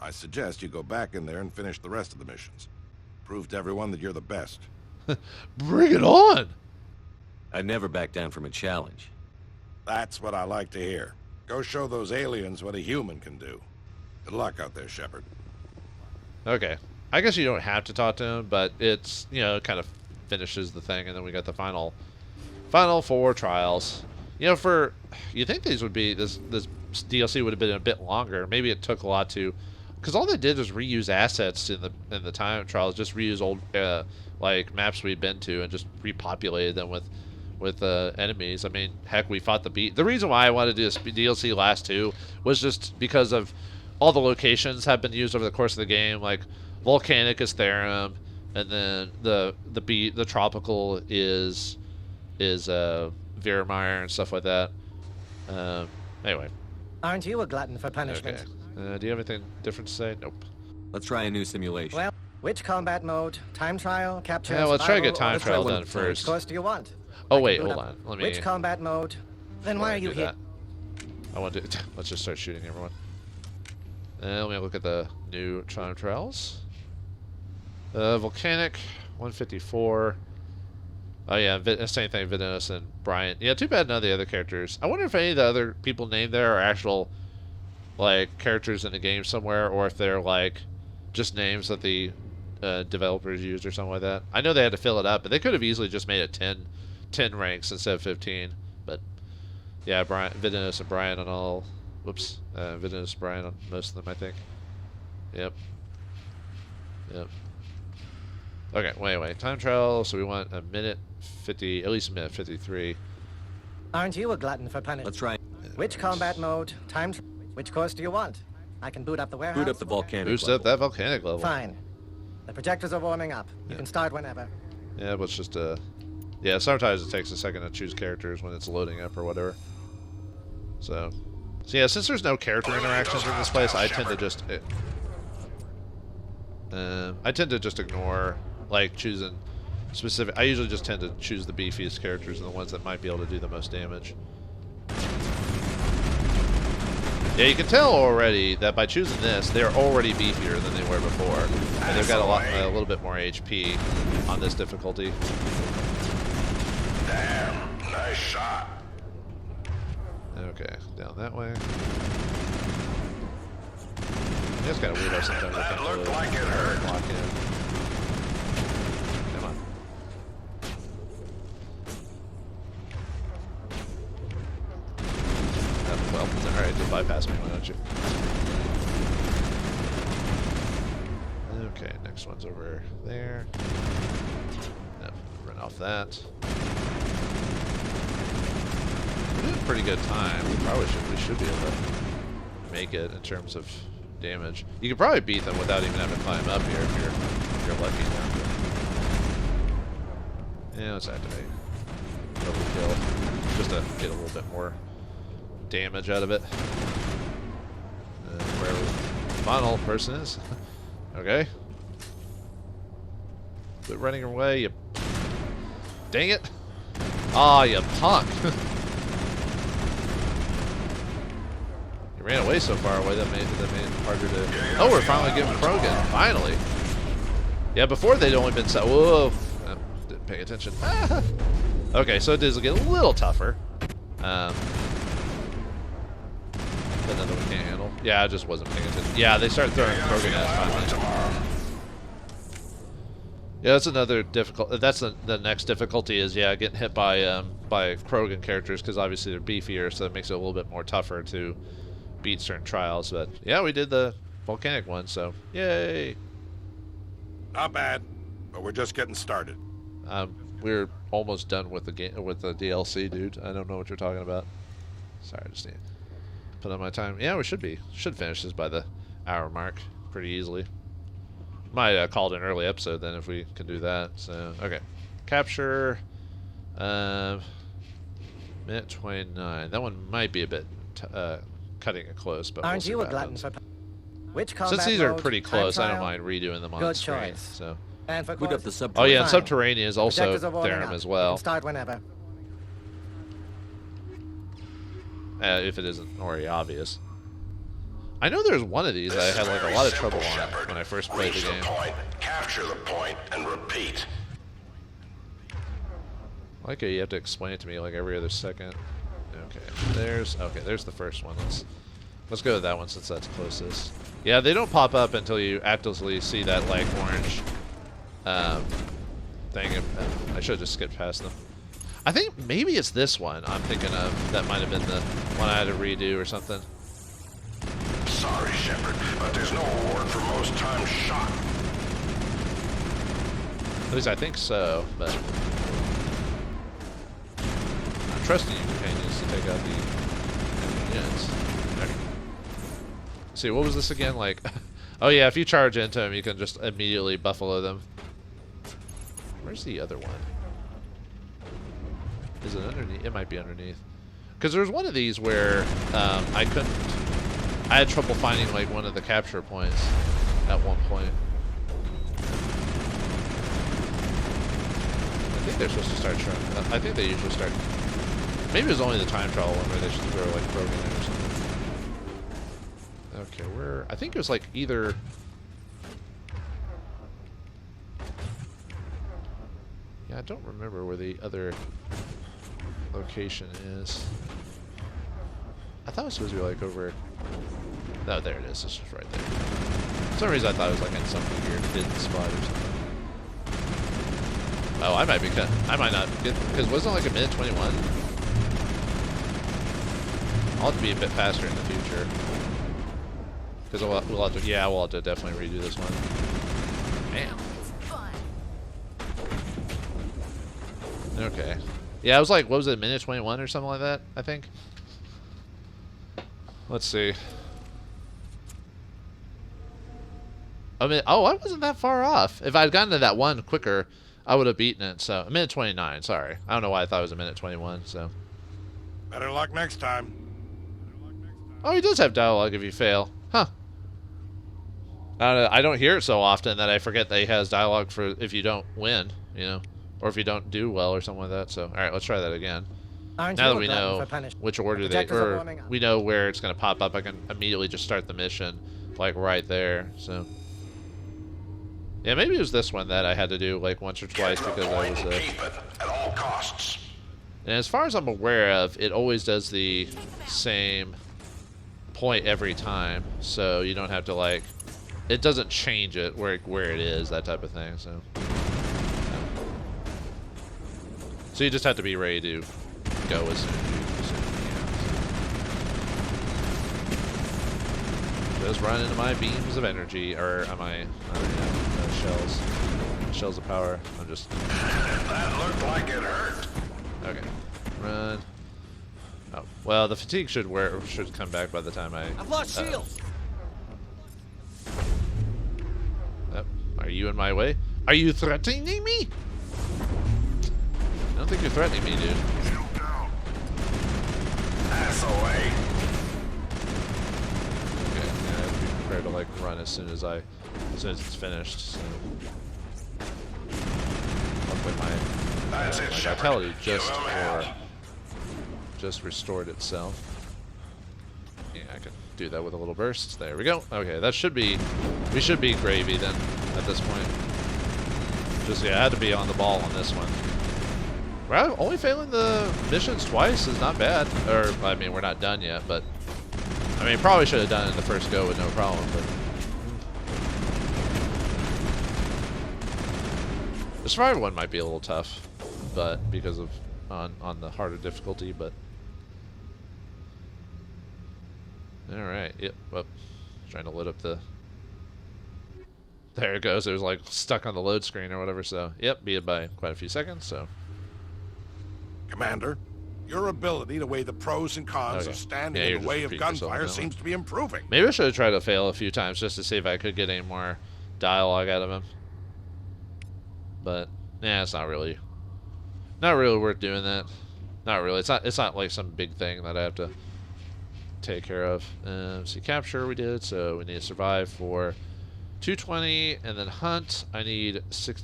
I suggest you go back in there and finish the rest of the missions. Prove to everyone that you're the best.
Bring it on!
I'd never back down from a challenge.
That's what I like to hear. Go show those aliens what a human can do. Good luck out there, Shepard.
Okay. I guess you don't have to talk to him, but it's, you know, it kind of finishes the thing, and then we got the final 4 trials. You know, you think these would be, this DLC would have been a bit longer. Maybe it took a lot to, because all they did was reuse assets in the time trials, just reuse old like maps we'd been to and just repopulated them with enemies. I mean, heck, we fought the beat. The reason why I wanted to do this DLC last 2 was just because of all the locations have been used over the course of the game, like Volcanic is Therum, and then the tropical is Vauldemare and stuff like that. Anyway.
Aren't you a glutton for punishment?
Okay. Do you have anything different to say? Nope.
Let's try a new simulation.
Well, which combat mode? Time trial, capture,
Yeah, let's try to get
survival,
time
or
trial
which
done first.
course do you want?
Oh
I can
wait,
boot
hold
up.
on. Let me.
Which combat mode? Then why are you
do
here?
that. I want to. Let's just start shooting everyone. And let me look at the new time trials. Volcanic, 154. Oh yeah, same thing, Vadinos and Bryant. Yeah, too bad none of the other characters. I wonder if any of the other people named there are actual, like, characters in the game somewhere, or if they're, like, just names that the developers used or something like that. I know they had to fill it up, but they could have easily just made it 10 ranks instead of 15. But, yeah, Vadinos and Bryant on all... Whoops. Vadinos and Bryant on most of them, I think. Yep. Okay, wait. Time trial, so we want a minute 50, at least a minute 53.
Aren't you a glutton for punishment?
Let's try.
Which combat mode? Which course do you want? I can boot up the warehouse.
Boot up the volcanic
Boost
level.
up that volcanic level.
Fine. The projectors are warming up. You can start whenever.
Yeah, but it's just yeah, sometimes it takes a second to choose characters when it's loading up or whatever. So yeah, since there's no character interactions in this place, I tend to just ignore, like, choosing specific. I usually just tend to choose the beefiest characters and the ones that might be able to do the most damage. Yeah, you can tell already that by choosing this, they're already beefier than they were before, and they've got a little bit more HP on this difficulty.
Damn, nice shot.
Okay, down that way. Yeah, it's kind of weird how sometimes
That
I can't
looked
really
like it hurt.
lock in. Come on. Well, alright, just bypass me, why don't you? Okay, next one's over there. Yep, run off that. We're doing pretty good time. We should be able to make it in terms of damage. You could probably beat them without even having to climb up here if you're lucky enough. Yeah, let's activate. Overkill. Just to get a little bit more damage out of it. Wherever the final person is. Okay. Quit running away, you... Dang it! Aw, you punk! You ran away so far away that made it harder to... Oh, we're finally getting Krogan. Finally! Yeah, before they'd only been set... Whoa! Oh, didn't pay attention. Okay, so it does get a little tougher. But another one can't handle. Yeah, I just wasn't paying attention. Yeah, they start throwing Krogan at finally. Yeah, that's another difficult. That's the next difficulty is getting hit by Krogan characters because obviously they're beefier, so that makes it a little bit more tougher to beat certain trials. But yeah, we did the volcanic one, so yay!
Not bad, but we're just getting started.
We're almost done with the game with the DLC, dude. I don't know what you're talking about. Sorry, I just need to put on my time. Yeah, we should finish this by the hour mark pretty easily. Might call it an early episode then if we can do that. So okay, capture. Minute 29. That one might be a bit cutting it close, but
Aren't
we'll
you
see
a glutton for... Which combat
since these are
mode,
pretty
time
close, I don't
trial?
mind redoing them on
Good
the screen.
choice.
So.
And for
Boot up the
course,
subterranean.
Oh yeah, and
Fine.
subterranean is also
Projectors are warming
Therum
up.
as
You
well.
can start whenever.
If it isn't already obvious. I know there's one of these I had like a lot of trouble on when I first played the game.
Capture the point, and repeat.
Like you have to explain it to me like every other second. Okay, there's the first one. Let's go with that one since that's closest. Yeah, they don't pop up until you actively see that like orange thing. I should have just skipped past them. I think maybe it's this one I'm thinking of. That might have been the one I had to redo or something.
Sorry, Shepard, but there's no reward for most times shot.
At least I think so, but I'm trusting you, companions, to take out the units. Okay. See, what was this again? Like, oh yeah, if you charge into them, you can just immediately buffalo them. Where's the other one? Is it underneath? It might be underneath. Because there was one of these where I had trouble finding like one of the capture points at one point. I think they're supposed to start showing. I think they usually start. Maybe it was only the time trial one where they should throw like Krogan in or something. Okay, where? I think it was like either. Yeah, I don't remember where the other location is. I thought it was supposed to be like over. No, there it is. It's just right there. For some reason, I thought it was like in some weird hidden spot or something. Oh, I might be cut. I might not get because wasn't it like a minute 21? I'll have to be a bit faster in the future because we'll have to. Yeah, we'll have to definitely redo this one. Man. Okay. Yeah, I was like, what was it, minute 21 or something like that, I think? Let's see. I mean, oh, I wasn't that far off. If I'd gotten to that one quicker, I would have beaten it. So, a minute 29, sorry. I don't know why I thought it was a minute 21, so.
Better luck next time.
Oh, he does have dialogue if you fail. Huh. I don't hear it so often that I forget that he has dialogue for if you don't win, you know. Or if you don't do well or something like that. So, alright, let's try that again.
Aren't
Now
you
that
a
we
glutton
know
for punishment?
which order
The
they,
projectors are
or
warming up.
we know where it's going to pop up, I can immediately just start the mission, like right there. So, yeah, maybe it was this one that I had to do like once or twice because I was.
Keep it at all costs.
And as far as I'm aware of, it always does the same point every time, so you don't have to like. It doesn't change it where it is, that type of thing. So. So you just have to be ready to go as soon as you can. Just run into my beams of energy, or am I shells? Shells of power. I'm just.
That looked like it hurt.
Okay. Run. Oh well, the fatigue should come back by the time I.
I've lost shields.
you in my way? Are you threatening me? I don't think you're threatening me, dude.
Shield down.
Ass away.
Okay, yeah, I have to be prepared to like run as soon as it's finished. So. Hopefully my vitality just restored itself. Yeah, I can do that with a little burst. There we go. Okay, that should be, we should be gravy then at this point. Just, yeah, I had to be on the ball on this one. Well, only failing the missions twice is not bad. Or, I mean, we're not done yet, but I mean, probably should have done it in the first go with no problem, but the survivor one might be a little tough, but because of on the harder difficulty, but alright, yep, well, trying to load up the, there it goes, it was like stuck on the load screen or whatever, so yep, be it by quite a few seconds, so.
Commander, your ability to weigh the pros and cons of standing in the way of gunfire seems to be improving.
Maybe I should have tried to fail a few times just to see if I could get any more dialogue out of him. But yeah, it's not really worth doing that. Not really. It's not like some big thing that I have to take care of. See, capture we did, so we need to survive for 220, and then hunt. I need 50.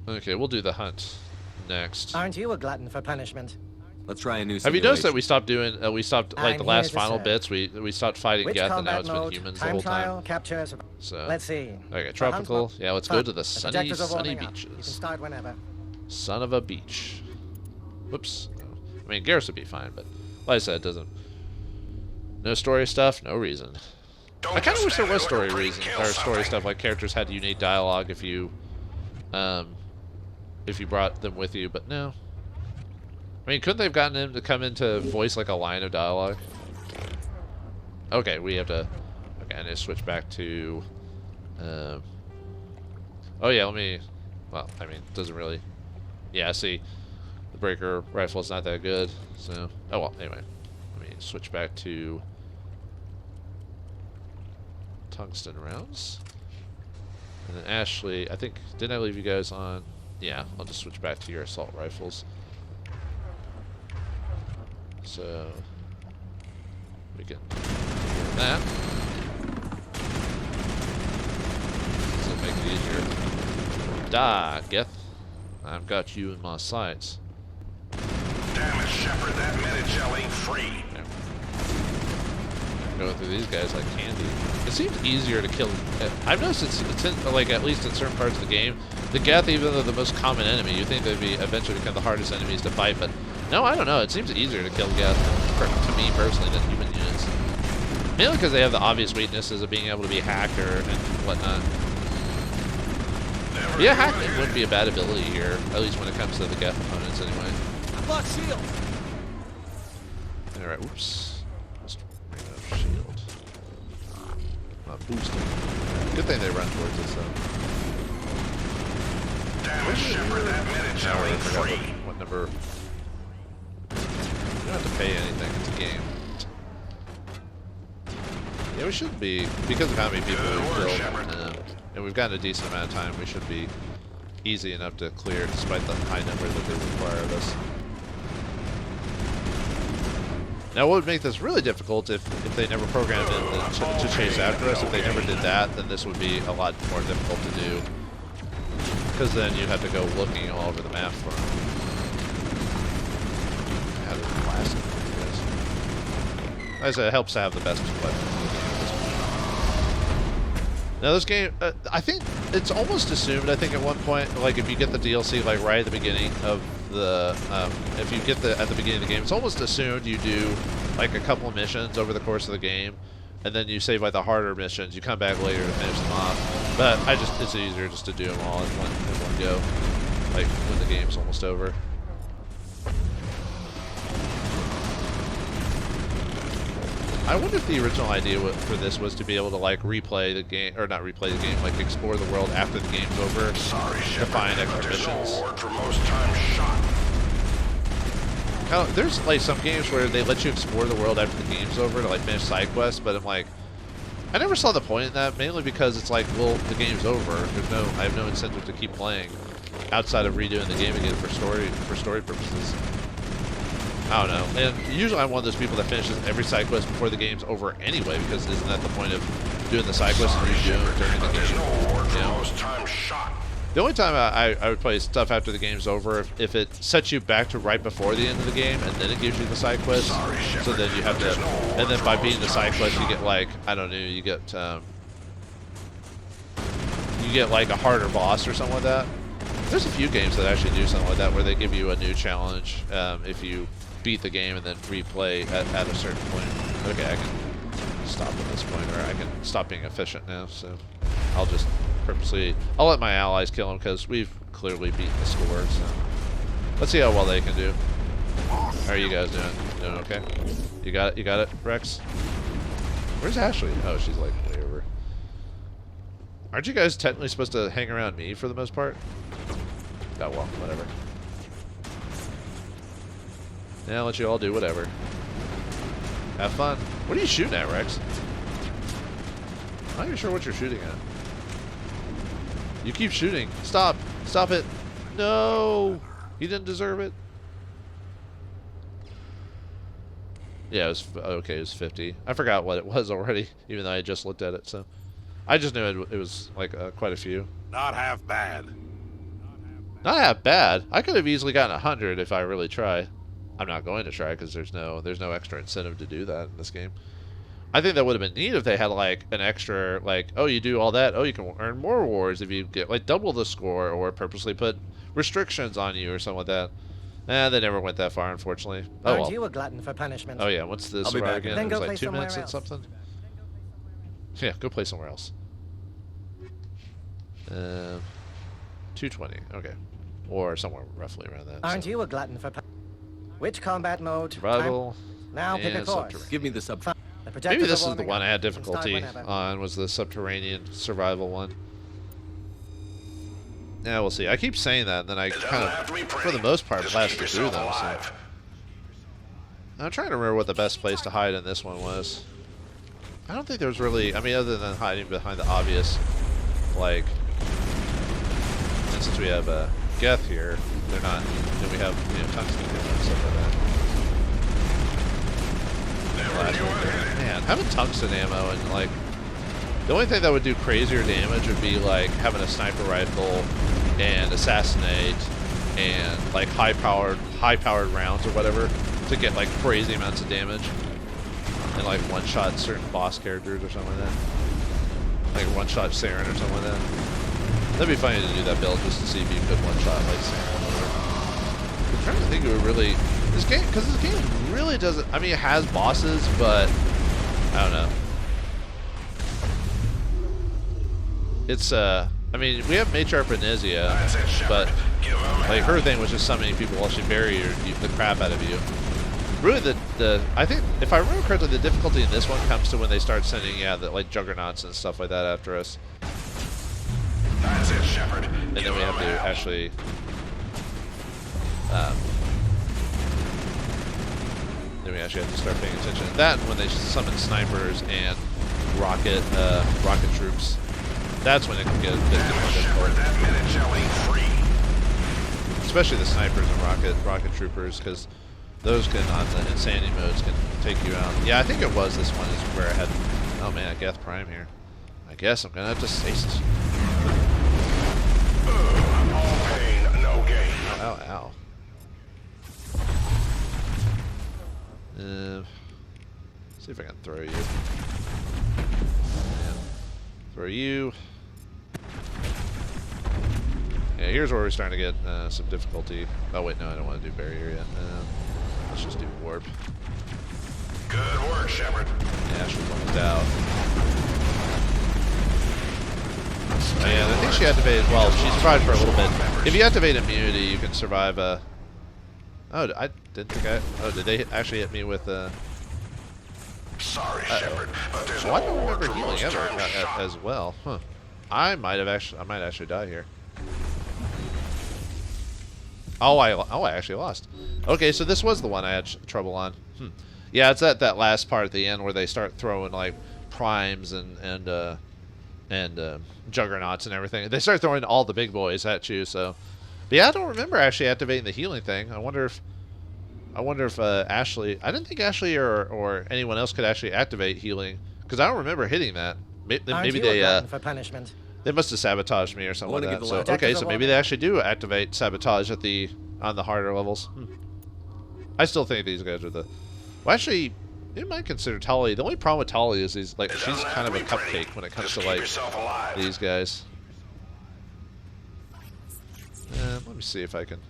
Okay, we'll do the hunt next.
Aren't you a glutton for punishment?
Let's try a new
Have you noticed that we stopped doing? We stopped like the last final
serve.
bits. We stopped fighting
Which
Geth, and now
combat
it's been
mode,
humans the
time
whole
trial,
time.
capture,
So
let's see.
okay, tropical. Yeah, let's go to the
The
sunny
projectors are
sunny
warming up. You can
beaches.
start whenever.
Son of a beach. Whoops. I mean, Garrus would be fine, but like I said, it doesn't. No story stuff, no reason. I kind of wish there was story reason or story stuff, like characters had unique dialogue if you brought them with you, but no. I mean, couldn't they have gotten him to come in to voice like a line of dialogue? Okay, we have to. Okay, I need to switch back to. Oh yeah, let me. Well, I mean, it doesn't really. Yeah, see, the breaker rifle is not that good. So, oh well. Anyway, let me switch back to tungsten rounds, and then Ashley. I think didn't I leave you guys on? Yeah, I'll just switch back to your assault rifles. So we can do that. This will make it easier. Die, Geth. I've got you in my sights.
Damn it, Shepard, that mini-gel ain't free.
Yeah. Going through these guys like candy. It seems easier to kill. I've noticed it's in, like at least in certain parts of the game, the Geth, even though the most common enemy, you think they'd be eventually become the hardest enemies to fight, but no, I don't know. It seems easier to kill Geth, to me personally, than human units. Mainly because they have the obvious weaknesses of being able to be hacked and whatnot. But yeah, hacking wouldn't be a bad ability here, at least when it comes to the Geth opponents anyway.
I block shield.
Alright, whoops. Let's bring up shield. Not boosting. Good thing they run towards us though.
Damn it, Shepard, that mini-gel ain't free.
What number? You don't have to pay anything, it's a game. Yeah, we should be, because of how many people we've killed, and we've gotten a decent amount of time, we should be easy enough to clear despite the high number that they require of us. Now what would make this really difficult if they never programmed in to chase after us, if they never did that, then this would be a lot more difficult to do. Because then you'd have to go looking all over the map for them. How does it blast them? Like I said, it helps to have the best weapon. Now this game, I think it's almost assumed, I think at one point, like if you get the DLC like right at the beginning of the, if you get at the beginning of the game, it's almost assumed you do like a couple of missions over the course of the game, and then you save like the harder missions, you come back later to finish them off. But it's easier just to do them all in one go, like when the game's almost over. I wonder if the original idea for this was to be able to like replay the game, or not replay the game, like explore the world after the game's over.
Sorry, Shepard,
to find extra
there's
missions.
no award for most times shot.
Now, there's like some games where they let you explore the world after the game's over to like finish side quests, but I'm like, I never saw the point in that, mainly because it's like, well, the game's over. I have no incentive to keep playing outside of redoing the game again for story purposes. I don't know. And usually I'm one of those people that finishes every side quest before the game's over anyway, because isn't that the point of doing the side quest and redoing during the game? You know? The only time I would play stuff after the game's over if it sets you back to right before the end of the game, and then it gives you the side quest. So then you have to, and then by beating the side quest, you get like, I don't know, you get like a harder boss or something like that. There's a few games that actually do something like that, where they give you a new challenge if you beat the game and then replay at a certain point. Okay, I can stop at this point, or I can stop being efficient now. So I'll just I'll let my allies kill him, because we've clearly beaten the score. So let's see how well they can do. How are you guys doing? Doing okay? You got it? You got it, Rex? Where's Ashley? Oh, she's like way over. Aren't you guys technically supposed to hang around me for the most part? Oh well, whatever. Yeah, I'll let you all do whatever. Have fun. What are you shooting at, Rex? I'm not even sure what you're shooting at. You keep shooting. Stop. Stop it. No. He didn't deserve it. Yeah, it was okay. It was 50. I forgot what it was already, even though I just looked at it. So I just knew it was like quite a few.
Not half bad.
Not half bad. I could have easily gotten 100 if I really try. I'm not going to try, because there's no extra incentive to do that in this game. I think that would have been neat if they had like an extra, like, oh, you do all that, oh, you can earn more rewards if you get like double the score, or purposely put restrictions on you or something like that. They never went that far, unfortunately. Oh,
Aren't
well.
you a glutton for punishment?
Oh yeah, what's this
I'll be back
again?
Then
It
go
was
play
like 2
somewhere
minutes and
else.
something. Yeah, go play somewhere else. 220, okay, or somewhere roughly around that.
Aren't
so.
you a glutton for which combat mode?
Survival.
Now pick a
and
course.
subterranean.
Give me the sub.
The projectors
Maybe this
are
is the
warming
one
up.
I had
You can start
difficulty
whenever.
on, was the subterranean survival one. Yeah, we'll see. I keep saying that, and then I kind of, for the most part, blasted through them. So. I'm trying to remember what the best place to hide in this one was. I don't think there was really, I mean, other than hiding behind the obvious, like, and since we have Geth here, they're not, then we have, you know, tungsten and stuff like that. Man, having tungsten ammo and like, the only thing that would do crazier damage would be like having a sniper rifle and assassinate and like high powered rounds or whatever to get like crazy amounts of damage and like one shot certain boss characters or something like that. Like one shot Saren or something like that. That'd be funny to do that build just to see if you could one shot like Saren. I'm trying to think of really this game, because this game really doesn't, I mean, it has bosses, but I don't know. It's I mean, we have Matriarch Benezia, but like her thing was just summoning people while she bury the crap out of you. Really, I think, if I remember correctly, the difficulty in this one comes to when they start sending, the like juggernauts and stuff like that after us.
That's it, Shepard.
And then we have to actually then we actually have to start paying attention to that. And when they summon snipers and rocket troops, that's when it can get a bit more difficult.
That minute shall ain't free.
Especially the snipers and rocket troopers, because those can, on the insanity modes, can take you out. Yeah, I think it was this one is where I had, oh man, Geth Prime here. I guess I'm gonna have to say.
All pain, no gain.
Ow, ow. See if I can throw you. Yeah. Throw you. Yeah, here's where we're starting to get some difficulty. Oh wait, no, I don't want to do barrier yet. Let's just do warp.
Good work, Shepard.
Yeah, she's almost out. And I think she activated, well, she survived for a little bit. If you activate immunity, you can survive oh, I didn't think oh, did they actually hit me with
Sorry, Shepard, but there's
well, I don't
no
remember
more
healing ever
time shot.
as well. Huh. I might actually die here. Oh, I actually lost. Okay, so this was the one I had trouble on. Yeah, it's at that last part at the end where they start throwing like primes and juggernauts and everything. They start throwing all the big boys at you. So, but yeah, I don't remember actually activating the healing thing. I wonder if Ashley. I didn't think Ashley or anyone else could actually activate healing because I don't remember hitting that. Maybe they
for punishment.
They must have sabotaged me or something like that. So, okay, so maybe they actually do activate sabotage at on the harder levels. I still think these guys are the. Well, actually, you might consider Tali. The only problem with Tali is she's kind of a cupcake when it comes to like these guys. Let me see if I can.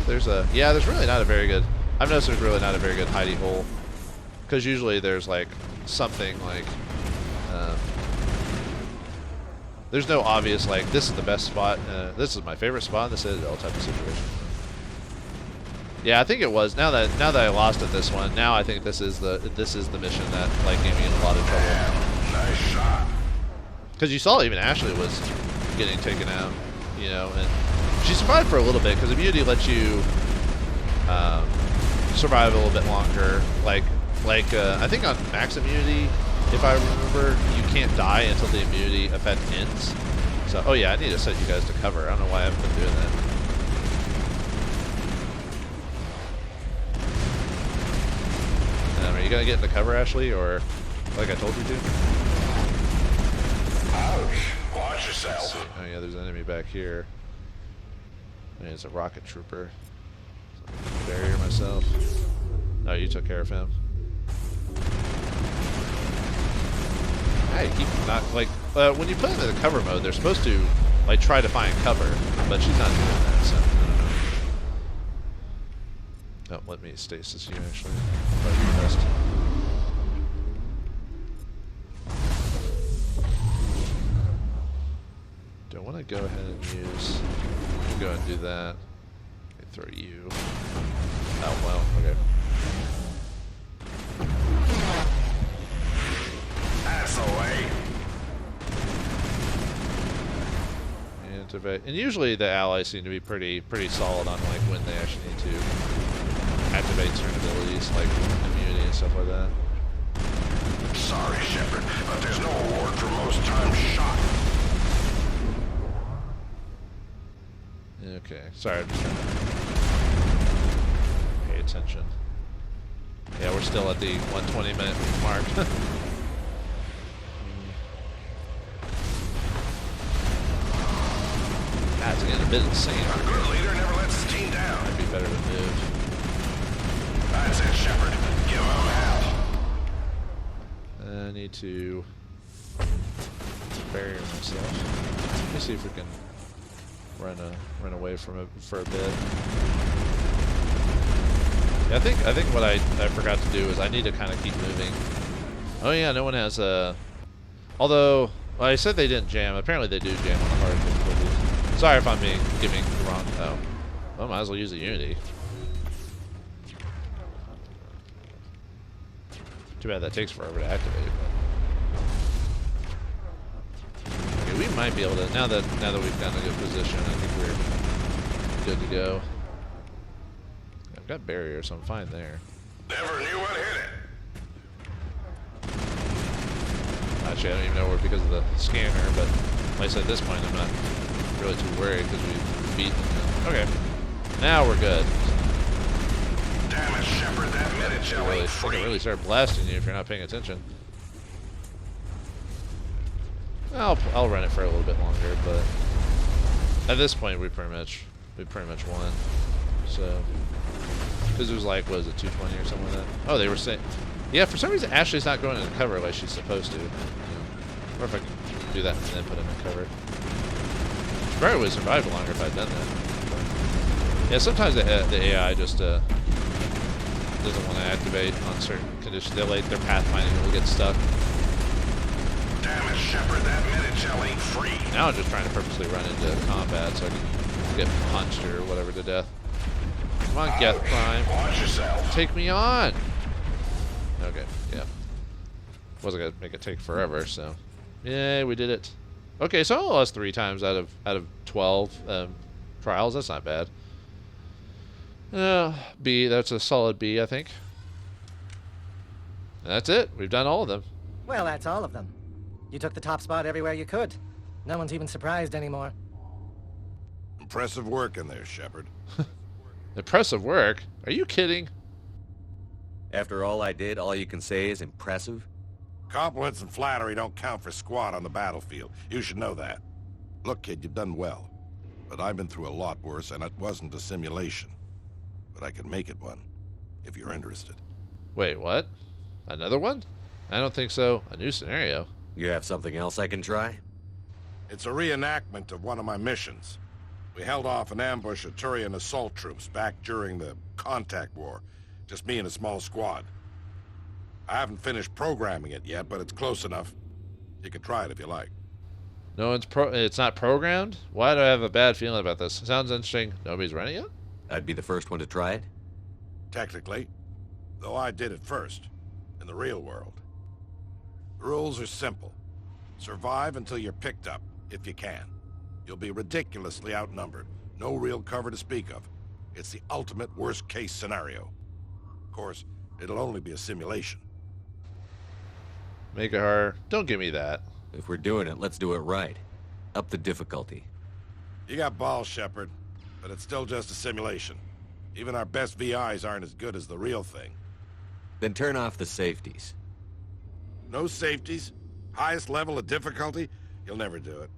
There's really not a very good. I've noticed there's really not a very good hidey hole, because usually there's like something like. There's no obvious like this is the best spot. This is my favorite spot in the Citadel type of situation. Yeah, I think it was. Now that I lost at this one, now I think this is the mission that like gave me in a lot of trouble.
Nice shot.
Because you saw even Ashley was getting taken out, you know, and she survived for a little bit because immunity lets you survive a little bit longer. Like I think on max immunity, if I remember, you can't die until the immunity effect ends. So, oh yeah, I need to set you guys to cover. I don't know why I haven't been doing that. Are you gonna get into cover, Ashley, or like I told you to?
Ouch. Watch yourself.
Oh yeah, there's an enemy back here. I mean, it's a rocket trooper. So barrier myself. Oh, you took care of him. I keep not like when you put into the cover mode, they're supposed to like try to find cover, but she's not doing that. So I don't know. Oh, let me stasis you actually. Best. Don't want to go ahead and use. Go ahead and do that. Let me throw you. Oh well. Okay.
That's the way.
And usually the allies seem to be pretty solid on like when they actually need to activate certain abilities like immunity and stuff like that.
Sorry, Shepard, but there's no award for most times shot.
Okay, sorry, I'm just trying to pay attention. Yeah, we're still at the 120-minute mark. That's getting a bit insane.
A good leader never lets his team down.
Might be better to move.
That's it, Shepard. Give him hell.
I need to barrier myself. Let me see if we can run away from it for a bit. Yeah, I think what I forgot to do is I need to kind of keep moving. Oh yeah, no one has a. Although well, I said they didn't jam. Apparently they do jam on the hard difficulties. Sorry if I'm giving the wrong. Oh, well, might as well use the Unity. Too bad that takes forever to activate. But. Okay, we might be able to now that we've gotten a good position. I think we're good to go. I've got barrier, so I'm fine there.
Never knew what hit it.
Actually, I don't even know where because of the scanner, but like I said, at this point, I'm not really too worried because we've beaten them. Okay, now we're good.
Damn it, Shepard, that minute shell
They
ain't free.
can really start blasting you if you're not paying attention. I'll run it for a little bit longer, but at this point we pretty much won. So because it was like, what is it, 220 or something like that? Oh, they were saying, yeah. For some reason, Ashley's not going into cover like she's supposed to. You know, or if I can do that and then put him in cover. She probably would have survived longer if I'd done that. But yeah, sometimes the AI just doesn't want to activate on certain conditions. They'll like their pathfinding will get stuck.
Damn it, Shepard, that minute shell ain't free.
Now I'm just trying to purposely run into combat so I can get punched or whatever to death. Come on, Geth Prime.
Watch yourself.
Take me on! Okay, yeah. Wasn't gonna make it take forever, so. Yeah, we did it. Okay, so I lost 3 times out of 12 trials. That's not bad. B, that's a solid B, I think. That's it. We've done all of them.
Well, that's all of them. You took the top spot everywhere you could. No one's even surprised anymore.
Impressive work in there, Shepard.
Impressive work? Are you kidding?
After all I did, all you can say is impressive?
Compliments and flattery don't count for squat on the battlefield. You should know that. Look, kid, you've done well. But I've been through a lot worse, and it wasn't a simulation. But I can make it one, if you're interested.
Wait, what? Another one? I don't think so. A new scenario.
You have something else I can try?
It's a reenactment of one of my missions. We held off an ambush of Turian assault troops back during the Contact War. Just me and a small squad. I haven't finished programming it yet, but it's close enough. You can try it if you like.
No one's it's not programmed? Why do I have a bad feeling about this? Sounds interesting. Nobody's running it?
I'd be the first one to try it?
Technically. Though I did it first. In the real world. The rules are simple. Survive until you're picked up, if you can. You'll be ridiculously outnumbered. No real cover to speak of. It's the ultimate worst-case scenario. Of course, it'll only be a simulation.
Make it hard. Don't give me that.
If we're doing it, let's do it right. Up the difficulty.
You got balls, Shepard, but it's still just a simulation. Even our best VIs aren't as good as the real thing.
Then turn off the safeties.
No safeties? Highest level of difficulty? You'll never do it.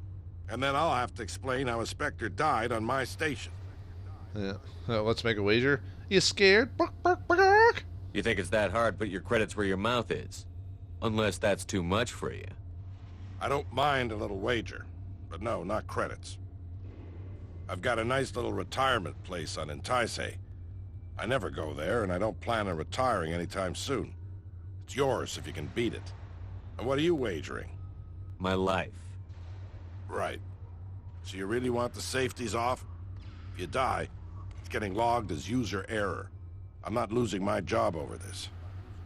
And then I'll have to explain how a Spectre died on my station.
Yeah. Let's make a wager. You scared? Bark, bark, bark.
You think it's that hard, put your credits where your mouth is. Unless that's too much for you.
I don't mind a little wager, but no, not credits. I've got a nice little retirement place on Entice. I never go there, and I don't plan on retiring anytime soon. It's yours if you can beat it. And what are you wagering?
My life.
Right. So you really want the safeties off? If you die, it's getting logged as user error. I'm not losing my job over this.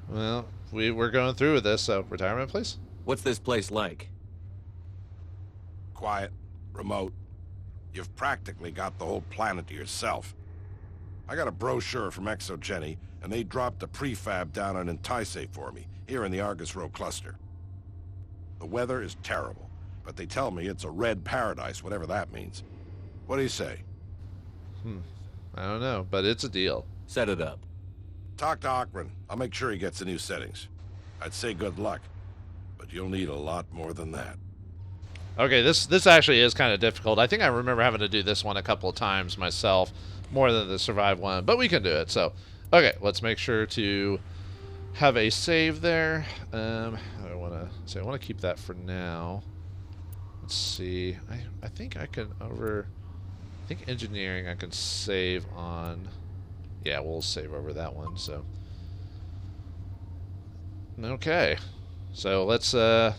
Well, we're going through with this, so retirement place?
What's this place like?
Quiet, remote. You've practically got the whole planet to yourself. I got a brochure from Exogeny, and they dropped a prefab down on Entice for me, here in the Argus Row cluster. The weather is terrible, but they tell me it's a red paradise, whatever that means. What do you say?
I don't know, but it's a deal.
Set it up.
Talk to Akron. I'll make sure he gets the new settings. I'd say good luck, but you'll need a lot more than that.
Okay, this actually is kind of difficult. I think I remember having to do this one a couple of times myself, more than the survive one, but we can do it. So, okay, let's make sure to have a save there. I want to keep that for now. Let's see. I think I can I think engineering I can save on. Yeah, we'll save over that one. So, okay. So let's for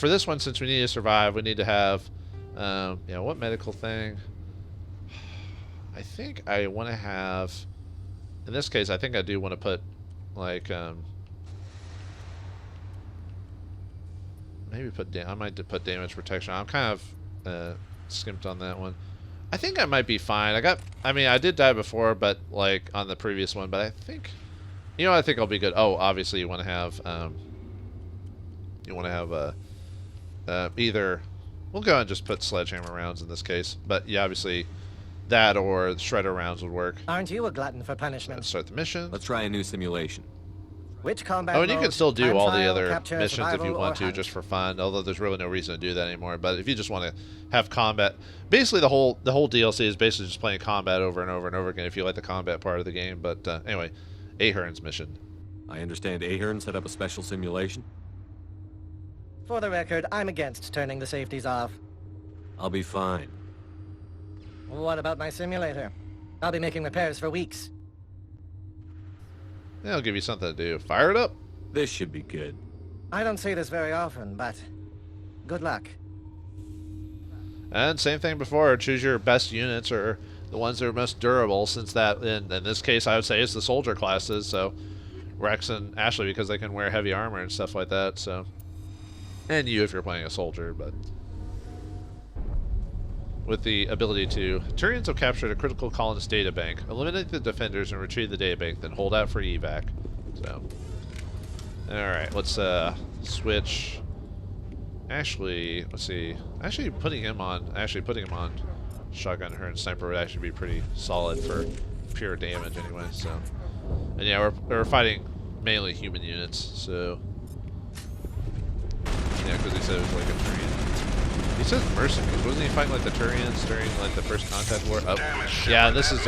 this one, since we need to survive, we need to have, what medical thing? I think I want to have, in this case, I think I do want to put, like, maybe I might put damage protection. I'm kind of skimped on that one. I think I might be fine. I did die before, but, like, on the previous one, but I think, I think I'll be good. Oh, obviously you want to have, either, we'll go and just put sledgehammer rounds in this case, but yeah, obviously that or shredder rounds would work.
Aren't you a glutton for punishment?
Let's start the mission.
Let's try a new simulation.
Which combat
and you can still do all the other
capture,
missions if you want to,
hunt?
just for fun, although there's really no reason to do that anymore. But if you just want to have combat, basically the whole DLC is basically just playing combat over and over and over again if you like the combat part of the game. But anyway, Ahern's mission.
I understand Ahern set up a special simulation?
For the record, I'm against turning the safeties off.
I'll be fine.
What about my simulator? I'll be making repairs for weeks.
Yeah, I'll give you something to do. Fire it up.
This should be good.
I don't say this very often, but good luck.
And same thing before. Choose your best units or the ones that are most durable, since that, in this case, I would say it's the soldier classes. So Rex and Ashley, because they can wear heavy armor and stuff like that. So, and you if you're playing a soldier, but with the ability to, Turians have captured a critical colonist databank. Eliminate the defenders and retrieve the databank, then hold out for evac. So, Alright, let's switch. Actually, let's see. Putting him on shotgun, her, and sniper would actually be pretty solid for pure damage anyway. So, and yeah, we're fighting mainly human units. So, yeah, because he said it was like a Turian. He says mercenaries. Wasn't he fighting like the Turians during like the first contact war? Oh, yeah, this is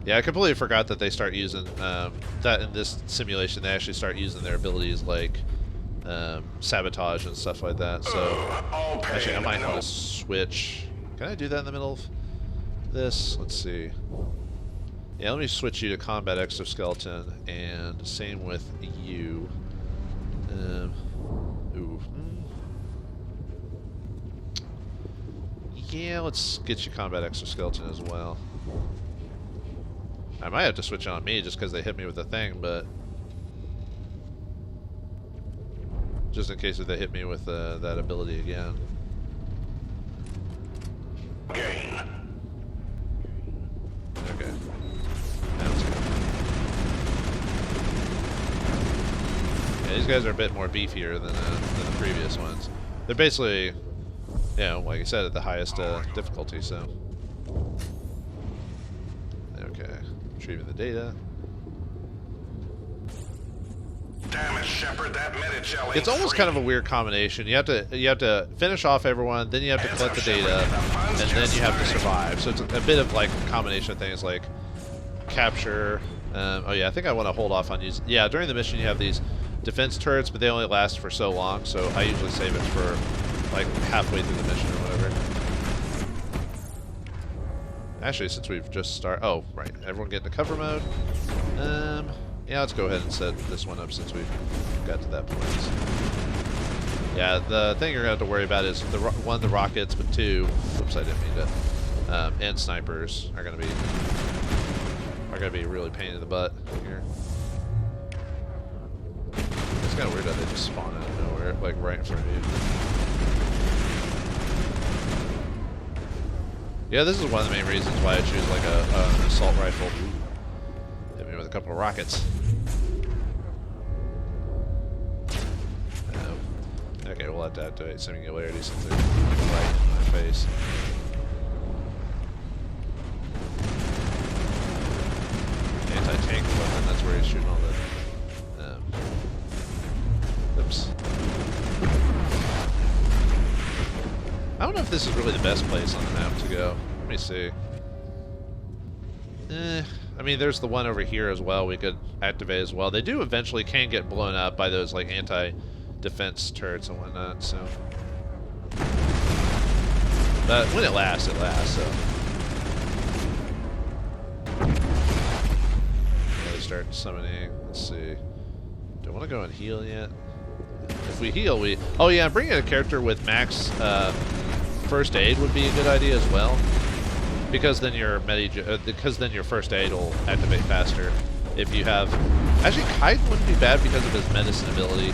yeah, I completely forgot that they start using that in this simulation. They actually start using their abilities like sabotage and stuff like that. So actually, I might want to switch. Can I do that in the middle of this? Let's see. Yeah, let me switch you to combat exoskeleton, and same with you. Ooh. Yeah, let's get you combat exoskeleton as well. I might have to switch on me just because they hit me with the thing, but just in case if they hit me with that ability again. Okay. That's good. Yeah, these guys are a bit more beefier than the previous ones. They're basically, you know, like I said, at the highest difficulty, so. Okay. Retrieving the data.
Damn it, Shepard, that mini-gel ain't
It's almost
free.
kind of a weird combination. You have to finish off everyone, then you have to collect the data, and then you have to survive. So it's a bit of like a combination of things like capture. Oh yeah, I think I want to hold off on using. Yeah, during the mission you have these defense turrets, but they only last for so long. So I usually save it for like halfway through the mission or whatever. Actually, since we've just started... Oh, right. Everyone get into cover mode. Yeah, let's go ahead and set this one up since we've got to that point. Yeah, the thing you're going to have to worry about is, one, the rockets, but two... Oops, I didn't mean to... and snipers are going to be really pain in the butt here. It's kind of weird that they just spawn out of nowhere, like right in front of you. Yeah, this is one of the main reasons why I choose like an assault rifle. Hit me with a couple of rockets. Okay, we'll have to activate singularity since they're right in my face. Anti-tank weapon, that's where he's shooting all the... Oops. I don't know if this is really the best place on the map to go. Let me see. I mean, there's the one over here as well we could activate as well. They do eventually can get blown up by those like anti-defense turrets and whatnot, so. But when it lasts, so. Yeah, they start summoning. Let's see. Do I want to go and heal yet? If we heal, we... Oh yeah, bringing a character with max first aid would be a good idea as well. Because then your your first aid will activate faster. If you have... Actually, Kite wouldn't be bad because of his medicine ability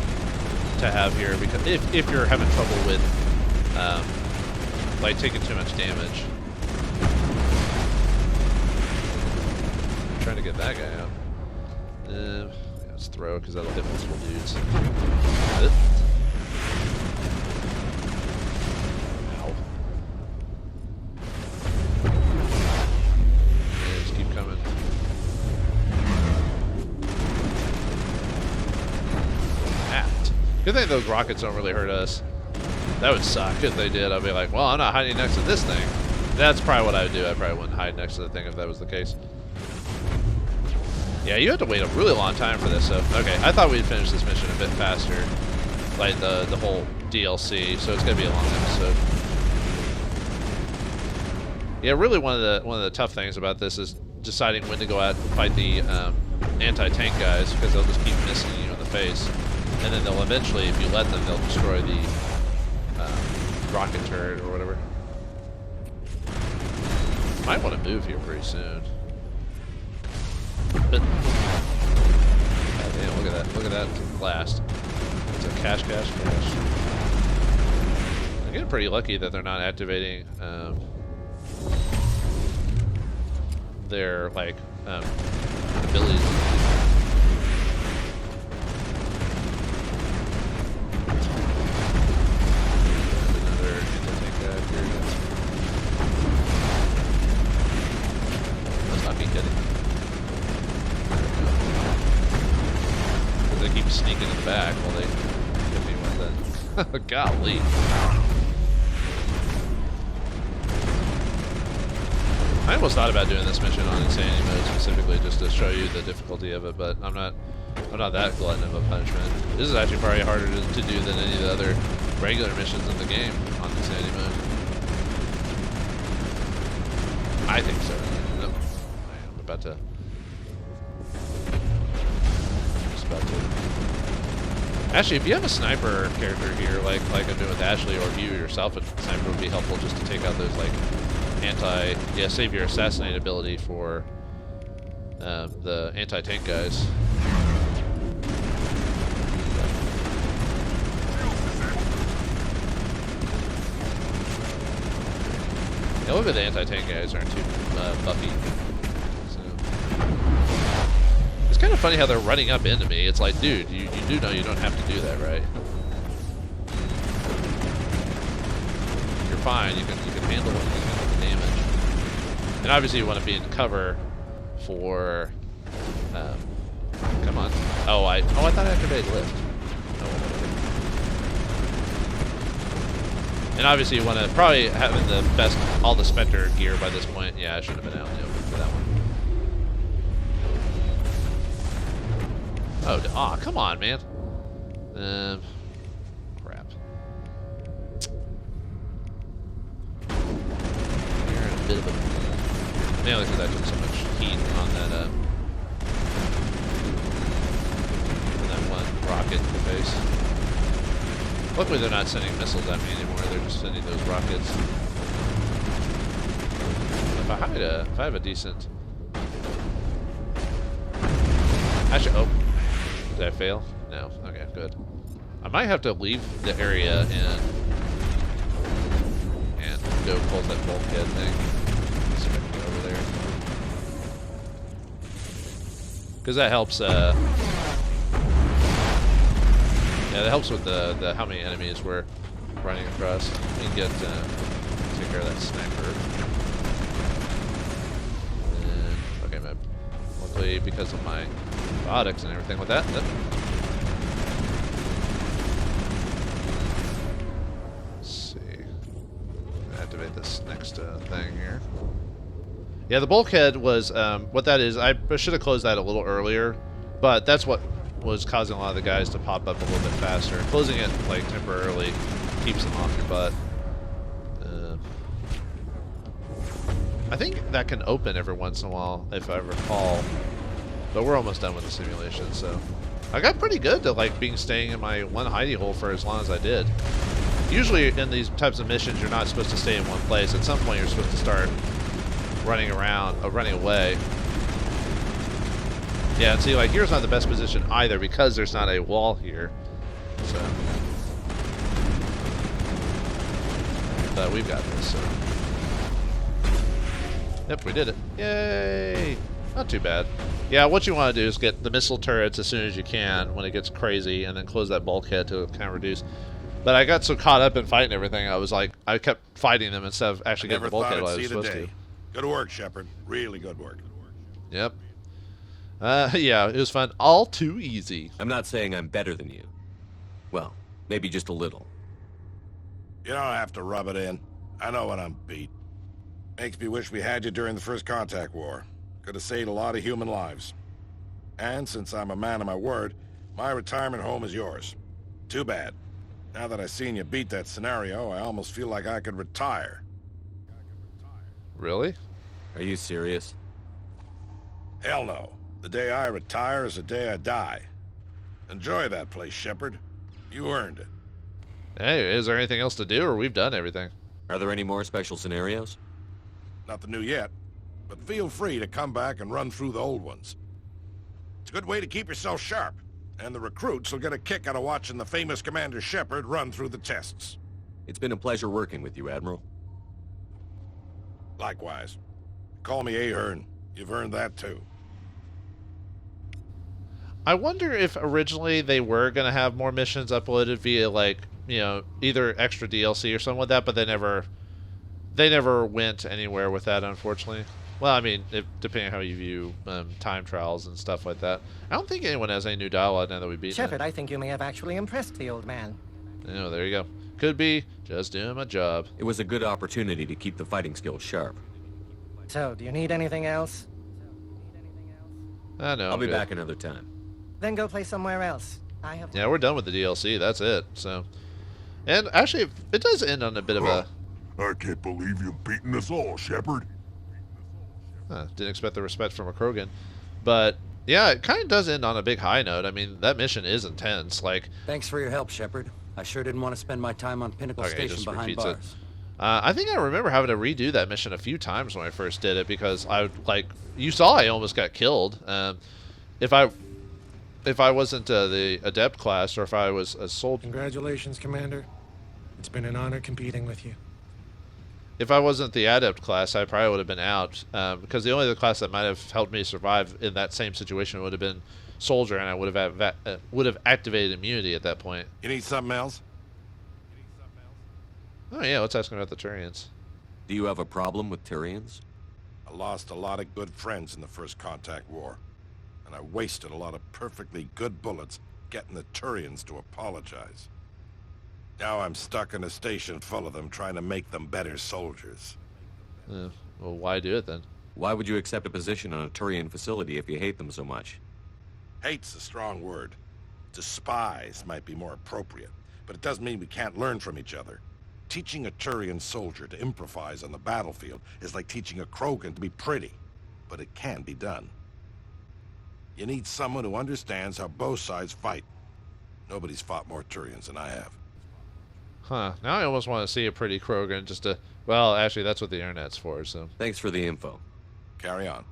to have here. Because if you're having trouble with, like, taking too much damage. I'm trying to get that guy out. Let's throw, because that'll hit multiple dudes. Got it. Ow. Yeah, just keep coming. Good thing those rockets don't really hurt us. That would suck if they did. I'd be like, well, I'm not hiding next to this thing. That's probably what I would do. I probably wouldn't hide next to the thing if that was the case. Yeah, you have to wait a really long time for this, so... Okay, I thought we'd finish this mission a bit faster. Like the whole DLC, so it's gonna be a long episode. Yeah, really one of the tough things about this is deciding when to go out and fight the anti-tank guys, because they'll just keep missing you in the face. And then they'll eventually, if you let them, they'll destroy the rocket turret or whatever. Might want to move here pretty soon. But, God damn, look at that blast. It's a cash. I'm getting pretty lucky that they're not activating their like abilities Golly. I almost thought about doing this mission on Insanity mode specifically just to show you the difficulty of it, but I'm not that glutton of a punishment. This is actually probably harder to do than any of the other regular missions in the game on Insanity mode. I think so. Nope. I'm about to. Just about to. Actually, if you have a sniper character here, like I'm doing with Ashley, or if you yourself a sniper, would be helpful just to take out those like save your assassinate ability for the anti-tank guys. Yeah, look at the anti-tank guys aren't too buffy. So. It's kind of funny how they're running up into me. It's like, dude, you do know you don't have to do that, right? You're fine. You can handle it. Damage. And obviously you want to be in cover for come on. Oh I thought I activated lift. And obviously you want to probably have the best all the Spectre gear by this point. Yeah, I should have been out for that one. Oh, come on, man. Crap. You're in a bit of a... Mainly because I took so much heat on that one rocket in the face. Luckily they're not sending missiles at me anymore, they're just sending those rockets. If I have a decent... Actually, oh. Did I fail? No. Okay, good. I might have to leave the area and go pull that bulkhead thing. See if I can get over there. Because that helps, yeah, that helps with the how many enemies we're running across. We can get, take care of that sniper. And, okay, luckily because of my robotics and everything with that. Let's see. Activate this next thing here. Yeah, the bulkhead was, what that is, I should have closed that a little earlier, but that's what was causing a lot of the guys to pop up a little bit faster. Closing it, like, temporarily keeps them off your butt. I think that can open every once in a while, if I recall. But we're almost done with the simulation, so... I got pretty good to, like, staying in my one hidey hole for as long as I did. Usually in these types of missions, you're not supposed to stay in one place. At some point, you're supposed to start running around, running away. Yeah, and see, like, here's not the best position either because there's not a wall here. So... But we've got this, so... Yep, we did it. Yay! Not too bad. Yeah, what you want to do is get the missile turrets as soon as you can when it gets crazy, and then close that bulkhead to kind of reduce. But I got so caught up in fighting everything, I was like, I kept fighting them instead of actually getting the bulkhead while I was supposed to.
Good work, Shepard. Really good work.
Yep. Yeah, it was fun. All too easy.
I'm not saying I'm better than you. Well, maybe just a little.
You don't have to rub it in. I know when I'm beat. Makes me wish we had you during the first contact war. Could have saved a lot of human lives. And since I'm a man of my word, my retirement home is yours. Too bad. Now that I've seen you beat that scenario, I almost feel like I could retire.
Really?
Are you serious?
Hell no. The day I retire is the day I die. Enjoy that place, Shepard. You earned it.
Hey, is there anything else to do, or we've done everything?
Are there any more special scenarios?
Nothing new yet, but feel free to come back and run through the old ones. It's a good way to keep yourself sharp, and the recruits will get a kick out of watching the famous Commander Shepard run through the tests.
It's been a pleasure working with you, Admiral.
Likewise. Call me Ahern. You've earned that too.
I wonder if originally they were going to have more missions uploaded via, like, you know, either extra DLC or something like that, but they never went anywhere with that, unfortunately. Well, I mean, depending on how you view time trials and stuff like that. I don't think anyone has any new dialogue now that we beat
Shepard, I think you may have actually impressed the old man.
Oh, there you go. Could be just doing my job.
It was a good opportunity to keep the fighting skills sharp.
So, do you need anything else?
I know.
I'll be
good.
back another time.
Then go play somewhere else. I have...
Yeah, we're done with the DLC. That's it. So, and actually, it does end on a bit of a...
I can't believe you've beaten us all, Shepard.
Didn't expect the respect from a Krogan. But, yeah, it kind of does end on a big high note. I mean, that mission is intense. Like...
Thanks for your help, Shepard. I sure didn't want to spend my time on Pinnacle
Okay,
Station
just
behind
repeats it.
bars.
I think I remember having to redo that mission a few times when I first did it because I like you saw I almost got killed. If I wasn't the adept class or if I was a soldier.
Congratulations, Commander. It's been an honor competing with you.
If I wasn't the adept class, I probably would have been out because the only other class that might have helped me survive in that same situation would have been soldier, and I would have activated immunity at that point.
You need something else?
Oh yeah, let's ask him about the Turians.
Do you have a problem with Tyrians?
I lost a lot of good friends in the First Contact War, and I wasted a lot of perfectly good bullets getting the Turians to apologize. Now I'm stuck in a station full of them trying to make them better soldiers.
Well, why do it then?
Why would you accept a position on a Turian facility if you hate them so much?
Hate's a strong word. Despise might be more appropriate, but it doesn't mean we can't learn from each other. Teaching a Turian soldier to improvise on the battlefield is like teaching a Krogan to be pretty, but it can be done. You need someone who understands how both sides fight. Nobody's fought more Turians than I have.
Huh. Now I almost want to see a pretty Krogan just to... Well, actually, that's what the internet's for, so...
Thanks for the info.
Carry on.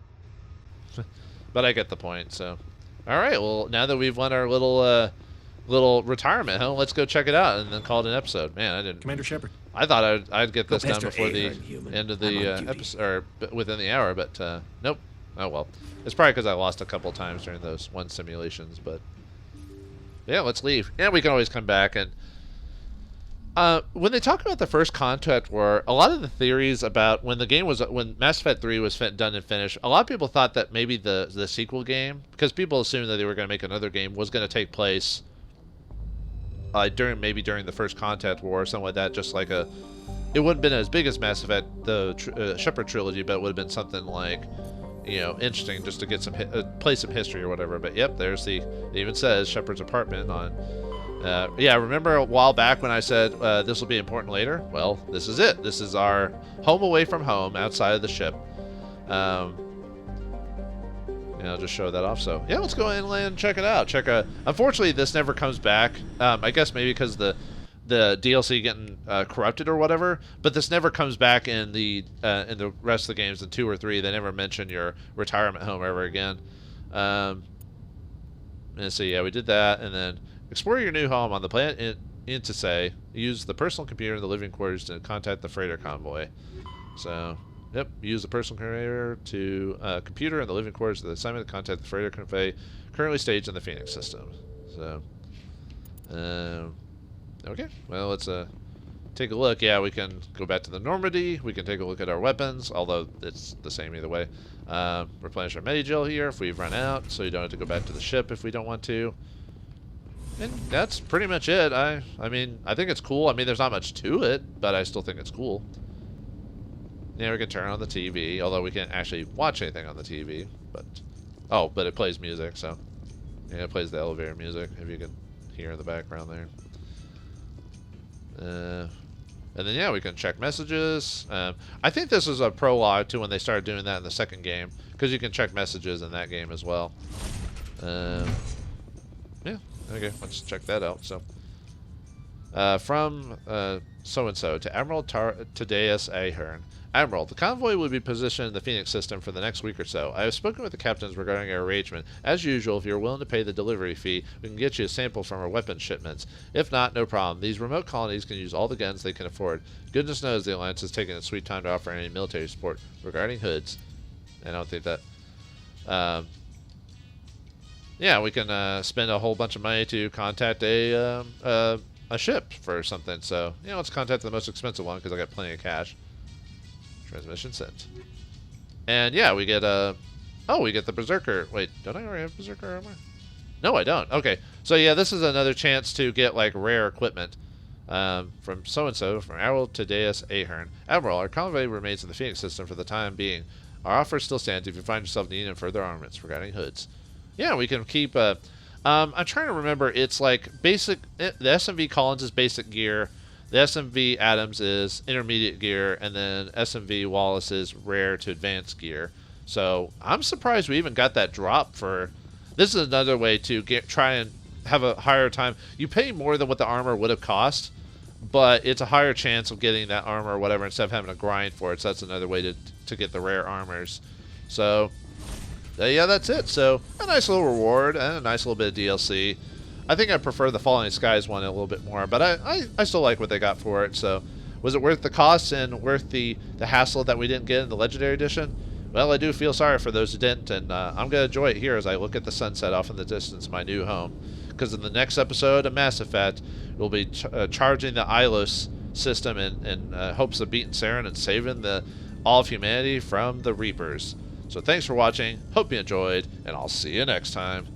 But I get the point, so... Alright, well, now that we've won our little retirement home, let's go check it out and then call it an episode. Man, I didn't...
Commander Shepard.
I thought I'd get this done
pester
before the
Ahern, human.
end of
I'm
the
on duty.
episode, or within the hour, but nope. Oh well. It's probably because I lost a couple times during those one simulations, but yeah, let's leave. And we can always come back. And when they talk about the First Contact War, a lot of the theories about when Mass Effect 3 was done and finished, a lot of people thought that maybe the sequel game, because people assumed that they were going to make another game, was going to take place during the First Contact War or something like that. Just like it wouldn't have been as big as Mass Effect, the Shepard trilogy, but it would have been something like, interesting just to get play some history or whatever. But yep, it even says Shepard's apartment on. Yeah, remember a while back when I said this will be important later? Well, this is it. This is our home away from home outside of the ship. I'll just show that off. So yeah, let's go inland and check it out. Unfortunately, this never comes back. I guess maybe because the DLC getting corrupted or whatever. But this never comes back in the rest of the games. In 2 or 3, they never mention your retirement home ever again. And so yeah, we did that, and then explore your new home on the planet Intisay. Use the personal computer in the living quarters to contact the freighter convoy. So. Yep, use the personal computer in the living quarters of the assignment to contact the freighter convoy currently staged in the Phoenix system. So, okay, well, let's take a look. Yeah, we can go back to the Normandy. We can take a look at our weapons, although it's the same either way. Replenish our Medi-Gel here if we've run out, so you don't have to go back to the ship if we don't want to. And that's pretty much it. I mean, I think it's cool. I mean, there's not much to it, but I still think it's cool. Yeah, we can turn on the TV, although we can't actually watch anything on the TV. But it plays music, so yeah, it plays the elevator music if you can hear in the background there. And then yeah, we can check messages. I think this is a prologue to when they started doing that in the second game, because you can check messages in that game as well. Yeah, okay, let's check that out. So from so-and-so to Admiral Tadeus Ahern. Admiral, the convoy will be positioned in the Phoenix system for the next week or so. I have spoken with the captains regarding our arrangement. As usual, if you're willing to pay the delivery fee, we can get you a sample from our weapons shipments. If not, no problem. These remote colonies can use all the guns they can afford. Goodness knows the Alliance has taken its sweet time to offer any military support regarding hoods. I don't think that... yeah, we can spend a whole bunch of money to contact a ship for something. So, let's contact the most expensive one because I got plenty of cash. Transmission sent. And yeah, we get we get the Berserker. Wait, don't I already have Berserker armor? No, I don't. Okay. So yeah, this is another chance to get like rare equipment. From so-and-so, from Admiral Tadeus Ahern. Admiral, our convoy remains in the Phoenix system for the time being. Our offer still stands if you find yourself needing further armaments regarding hoods. Yeah, we can keep... I'm trying to remember. It's like basic... The SMV Collins is basic gear. The SMV Adams is intermediate gear. And then SMV Wallace is rare to advanced gear. So I'm surprised we even got that drop for... This is another way to try and have a higher time. You pay more than what the armor would have cost, but it's a higher chance of getting that armor or whatever instead of having to grind for it. So that's another way to get the rare armors. So, yeah, that's it. So, a nice little reward and a nice little bit of DLC. I think I prefer the Falling Skies one a little bit more, but I still like what they got for it. So, was it worth the cost and worth the hassle that we didn't get in the Legendary Edition? Well, I do feel sorry for those who didn't, and I'm going to enjoy it here as I look at the sunset off in the distance, my new home. Because in the next episode of Mass Effect, we'll be charging the Ilos system in hopes of beating Saren and saving all of humanity from the Reapers. So thanks for watching, hope you enjoyed, and I'll see you next time.